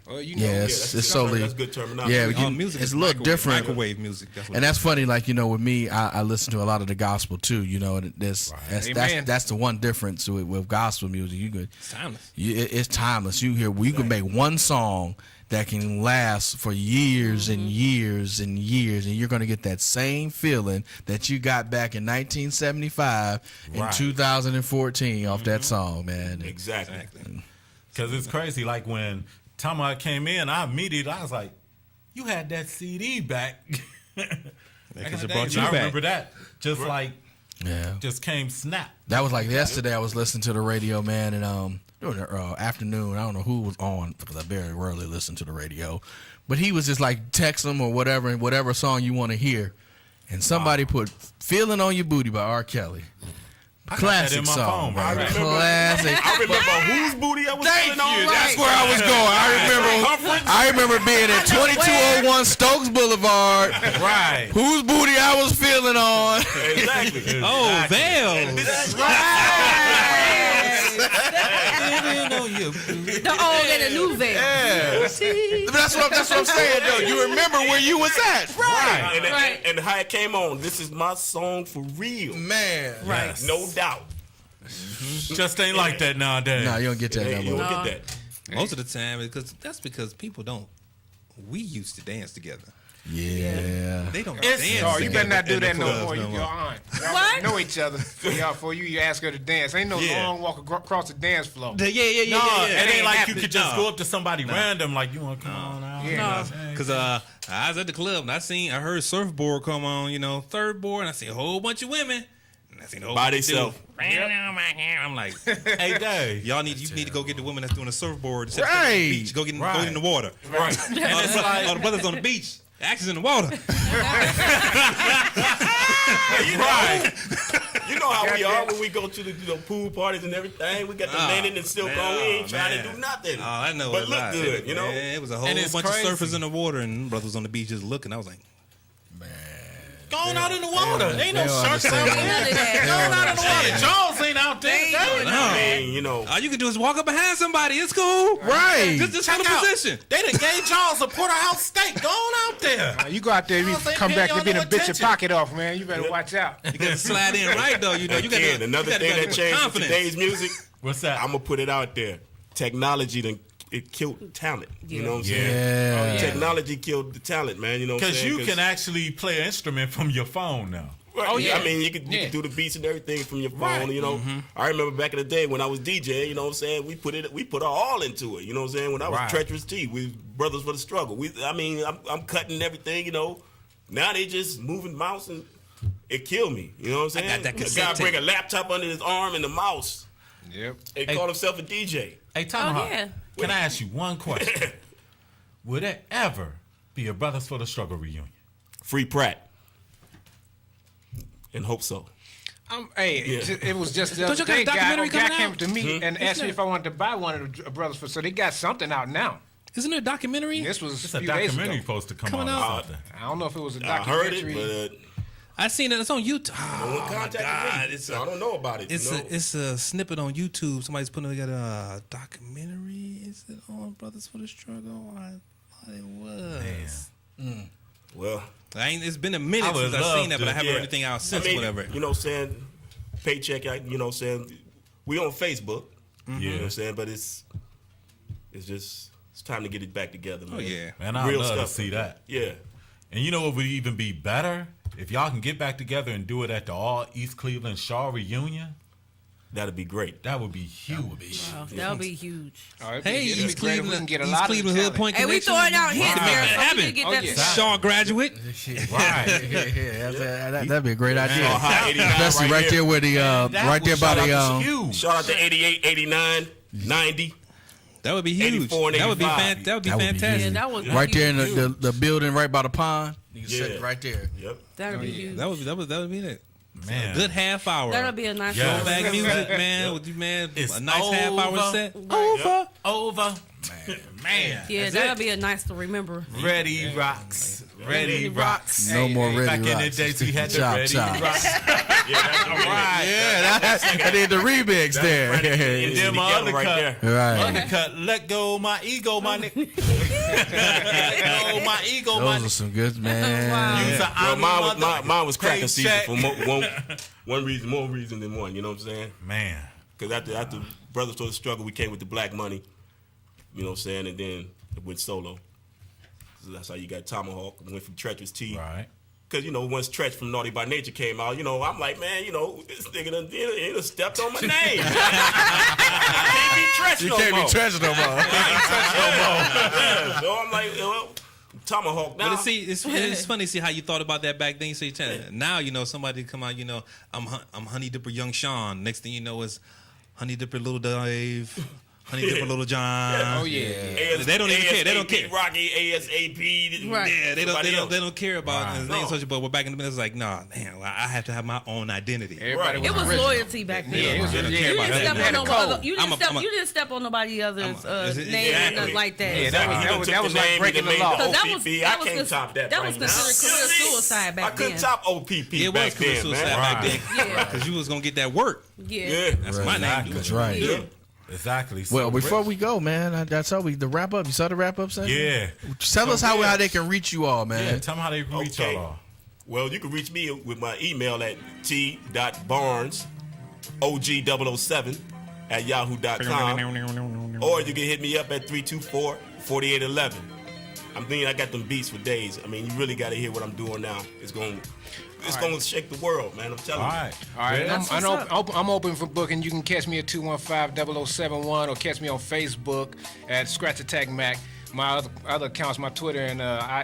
Well, you know, Yeah, that's it's good solely. term- that's good terminology. Yeah, All Music it's is a little different. Microwave music. That's what And that's funny, like, you know, with me, I listen to a lot of the gospel too. You know, and that's the one difference with gospel music. You could, it's timeless. it's timeless. You can make one song that can last for years and years and years, and you're going to get that same feeling that you got back in 1975 and 2014 off that song, man. Exactly. Because it's crazy. Like when Tomahawk came in, I was like, you had that CD back. Because it brought you I back. remember that. Just like, Yeah. just came snap. That was like yesterday. I was listening to the radio, man, and during the afternoon, I don't know who was on because I very rarely listen to the radio, but he was just like text them or whatever, and whatever song you want to hear, and somebody put "Feeling on Your Booty" by R. Kelly. Classic in my song, phone, bro. right? Classic. I remember whose booty I was feeling on. That's where I was going. I remember being at 2201 Stokes Boulevard. Right. Whose booty I was feeling on. Exactly. Oh, Veil. The old and the new veil. Yeah. But that's what I'm saying, though. You remember where you was at. Right. Right. And how it came on. This is my song for real. Man. Right. No doubt. Just ain't like that nowadays. No, you don't get that no You more. don't get that. Most of the time, because people don't. We used to dance together. Yeah. They don't It's- dance. Oh, you better not do in the that no clubs more. You no your more. aunt. Y'all What? know each other before you ask her to dance. Ain't no Yeah. long walk across the dance floor. Yeah. No, it ain't like you happening. could just No. go up to somebody random like, you want to come on out? Yeah. Because I was at the club and I heard Surfboard come on, third board, and I seen a whole bunch of women. And I seen a whole By bunch of themselves. dudes. I'm like, Hey, Dave. you need to go get the woman that's doing a surfboard. Set Right. on the beach. Go get in the water. Right. All the brothers on the beach. Action's in the water. Right. You know how we are when we go to the pool parties and everything. We got the linen and silk on. We ain't trying to do nothing. Oh, I know. But it's look not. good, you know. Man, it was a whole And bunch it's of crazy. surfers in the water and brothers on the beach just looking. I was like, Going out in the water. Ain't no they don't sharks out understand there. that. Going out in the water. Jaws ain't out there. I mean, you know, all you can do is walk up behind somebody. It's cool, Right. Just for the position. They done gave Charles a porterhouse steak. Go on out there. You go out there, you Y'all come ain't back, paying to be y'all a no bitch your attention. pocket off, man. You better watch out. You got to slide in right though. You know, you got again, to. another thing that changed in today's music. What's that? I'm gonna put it out there. Technology it killed talent. You know what I'm saying? Yeah. Technology killed the talent, man. You know what I'm Because saying? you can actually play an instrument from your phone now. Right. I mean, you can do the beats and everything from your phone. You know, I remember back in the day when I was DJ. You know what I'm saying? We put our all into it. You know what I'm saying? When I was Treacherous T, we Brothers for the Struggle. I'm cutting everything. You know, now they just moving mouse and it killed me. You know what I'm saying? I got that The cassette guy bring a laptop under his arm and the mouse. Yep. And call himself a DJ. Hey, Tomahawk, can I ask you one question? Would there ever be a Brothers for the Struggle reunion? Free Pratt. And hope so. It was just the Don't other you got a day, documentary guy coming came out? to me and asked me if I wanted to buy one of the Brothers for. So they got something out now. Isn't there a documentary? This was It's a a few days documentary ago. supposed to come Coming out. out. Or something. I don't know if it was a I heard documentary. it, but I seen it. It's on YouTube. no one contacted me. I don't know about it. It's a snippet on YouTube. Somebody's putting together a documentary. Is it on Brothers for the Struggle? I thought it was. Well, It's been a minute since I've seen that, but I haven't heard anything out since. Whatever. You know what I'm saying? Paycheck, you know what I'm saying? We on Facebook. You know what I'm saying? But it's time to get it back together, man. Oh, yeah. Man, I'd Real love stuff, to see man. that. Yeah. And you know what would even be better? If y'all can get back together and do it at the All East Cleveland Shaw reunion. That'd be great. That would be huge. Wow, that would be huge. Hey, East Cleveland, We can get a East lot Cleveland of Hood Point Hey, we Connection. throwing out hints Wow. there. So we Happen. can get that Shaw graduate. That'd be a great idea. High 89 Especially right here. there where the right there by the Shout out to 88, 89, 90. That would be huge. 84 and That would be 85. that would be That would be fantastic. Yeah, that would be right there in huge. the building right by the pond. You can sit Yeah. right there. Yep. That would be huge. That would be it. Man. A good half hour. That'll be a nice Yeah. little Back remember. music, man. With you, man. It's A nice half hour over. set. Over. Man. Yeah, That's that'll it. be a nice to remember. Ready rocks. Ready rocks. No more ready Back in rocks. the days we had the Chop, Ready chop. rocks. I did the remix there. And then my other right cut. there. Right. Undercut. Let go my ego, my nigga. Let go my ego, my Those are nigga. some good, man. Wow. Use a Well, mine was cracking season paycheck. for more reason than one. You know what I'm saying? Man. Because after Brothers for the Struggle, we came with the Black Money. You know what I'm saying? And then it went solo. So that's how you got Tomahawk. Went from Treacherous T. Right. Because, you know, once Tretch from Naughty by Nature came out, you know, I'm like, man, you know, this nigga done stepped on my name. I can't be Tretch You no can't more. be treasured no more. Yeah, so I'm like, well, Tomahawk now. But see, it's funny to see how you thought about that back then. You say, now you know somebody come out. You know, I'm Honey Dipper Young Sean. Next thing you know is Honey Dipper Little Dave. Honey Dipper Little John. Oh yeah. They don't even care. They don't care. Rocky, ASAP. Right. Yeah, they somebody else. don't care about Right. his name. But back in the minute, it's like, nah, damn, I have to have my own identity. Everybody It was original. loyalty back then. Yeah, it was They don't yeah, care You about didn't that. step on no other. You didn't step on nobody else's name or nothing like that. Yeah, that was like breaking the law. So that was- OPP. that I was can't top that. that was right considered now. career suicide back I couldn't then. top OPP It back was career then, suicide man. back then. Yeah. Because you was going to get that work. Yeah. That's my name. That's right. Yeah. Exactly. Well, So before Rich- we go, man, that's how the wrap up. You saw the wrap up session? Yeah. Tell us how they can reach you all, Yeah, man. tell them how they can reach Okay. y'all. Well, you can reach me with my email at t.barnes, OG007 at yahoo.com. Or you can hit me up at 324-4811. I got them beats for days. I mean, you really got to hear what I'm doing now. It's going to shake the world, man. I'm telling All you. right. All right, That's I'm open for booking. You can catch me at 215-0071 or catch me on Facebook at Scratch Attack Mac. My other accounts, my Twitter and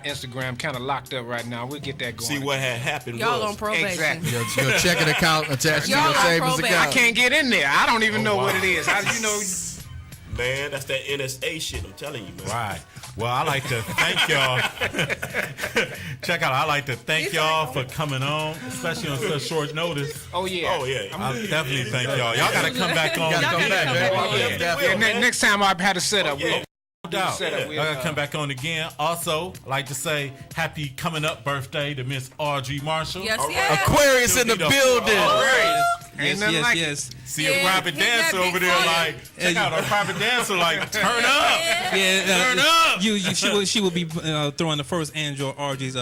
Instagram, kind of locked up right now. We'll get that going. See what had happened Y'all was on probation. Exactly. Your checking account attached to Y'all your on savings probation. account. I can't get in there. I don't even know what it is. Man, that's that NSA shit. I'm telling you, man. Right. Well, I like to thank y'all. Check out. I like to thank y'all for coming on, especially on such short notice. Oh yeah. Oh yeah. I definitely thank y'all. Y'all got to come back on. You gotta come back, man. Yeah, next time I've had a setup. Yeah. No doubt. Setup with, I gotta come back on again. Also, I'd like to say happy coming up birthday to Miss Audrey Marshall. Yes, All right. yes. Aquarius in the She'll be building. All right. Ain't nothing like it. yes. See a private dancer over there, like, check out our private dancer, like, turn up. Turn up. She will be throwing the first Android RG's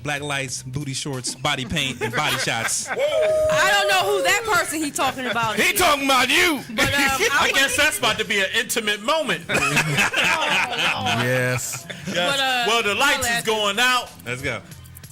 black lights, booty shorts, body paint, and body shots. I don't know who that person he talking about. He talking about you. But I guess that's about to be an intimate moment. Yes. Well, the lights is going out. Let's go.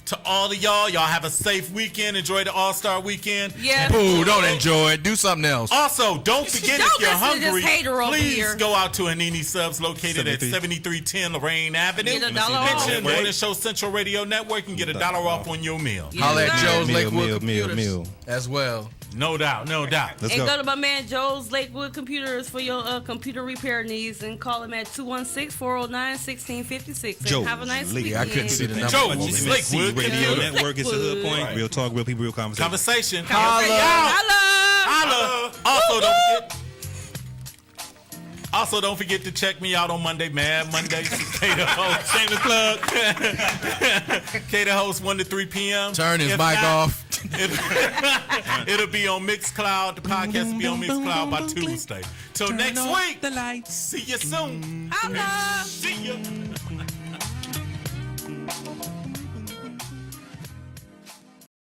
To all of y'all have a safe weekend. Enjoy the All-Star weekend. Yeah. Boo, don't enjoy it. Do something else. Also, don't forget Don't if you're listen to this hungry, hater over please here. go out to Hanini Subs located at 73. 7310 Lorraine Avenue. Get $1 off. Mention Morning Show Central Radio Network and get $1 off on your meal. Yeah. Holla at Joe's Lakewood meal. Computers as well. No doubt. Let's And go. go to my man Joe's Lakewood Computers for your computer repair needs and call him at 216-409-1656. Joe's Have a nice Lakewood. weekend. I couldn't see the number. Joe's MSC Lakewood Radio Computers. Network is the hood point. Right. Real talk, real people, real conversation. Holla. Also, don't forget to check me out on Monday, man. Monday, Cater host, shameless plug. Cater host 1 to 3 p.m. Turn his If mic not, off. It'll be on Mixcloud. The podcast will be on Mixcloud by Tuesday. Till next week. The lights. See you soon. Holla. See ya.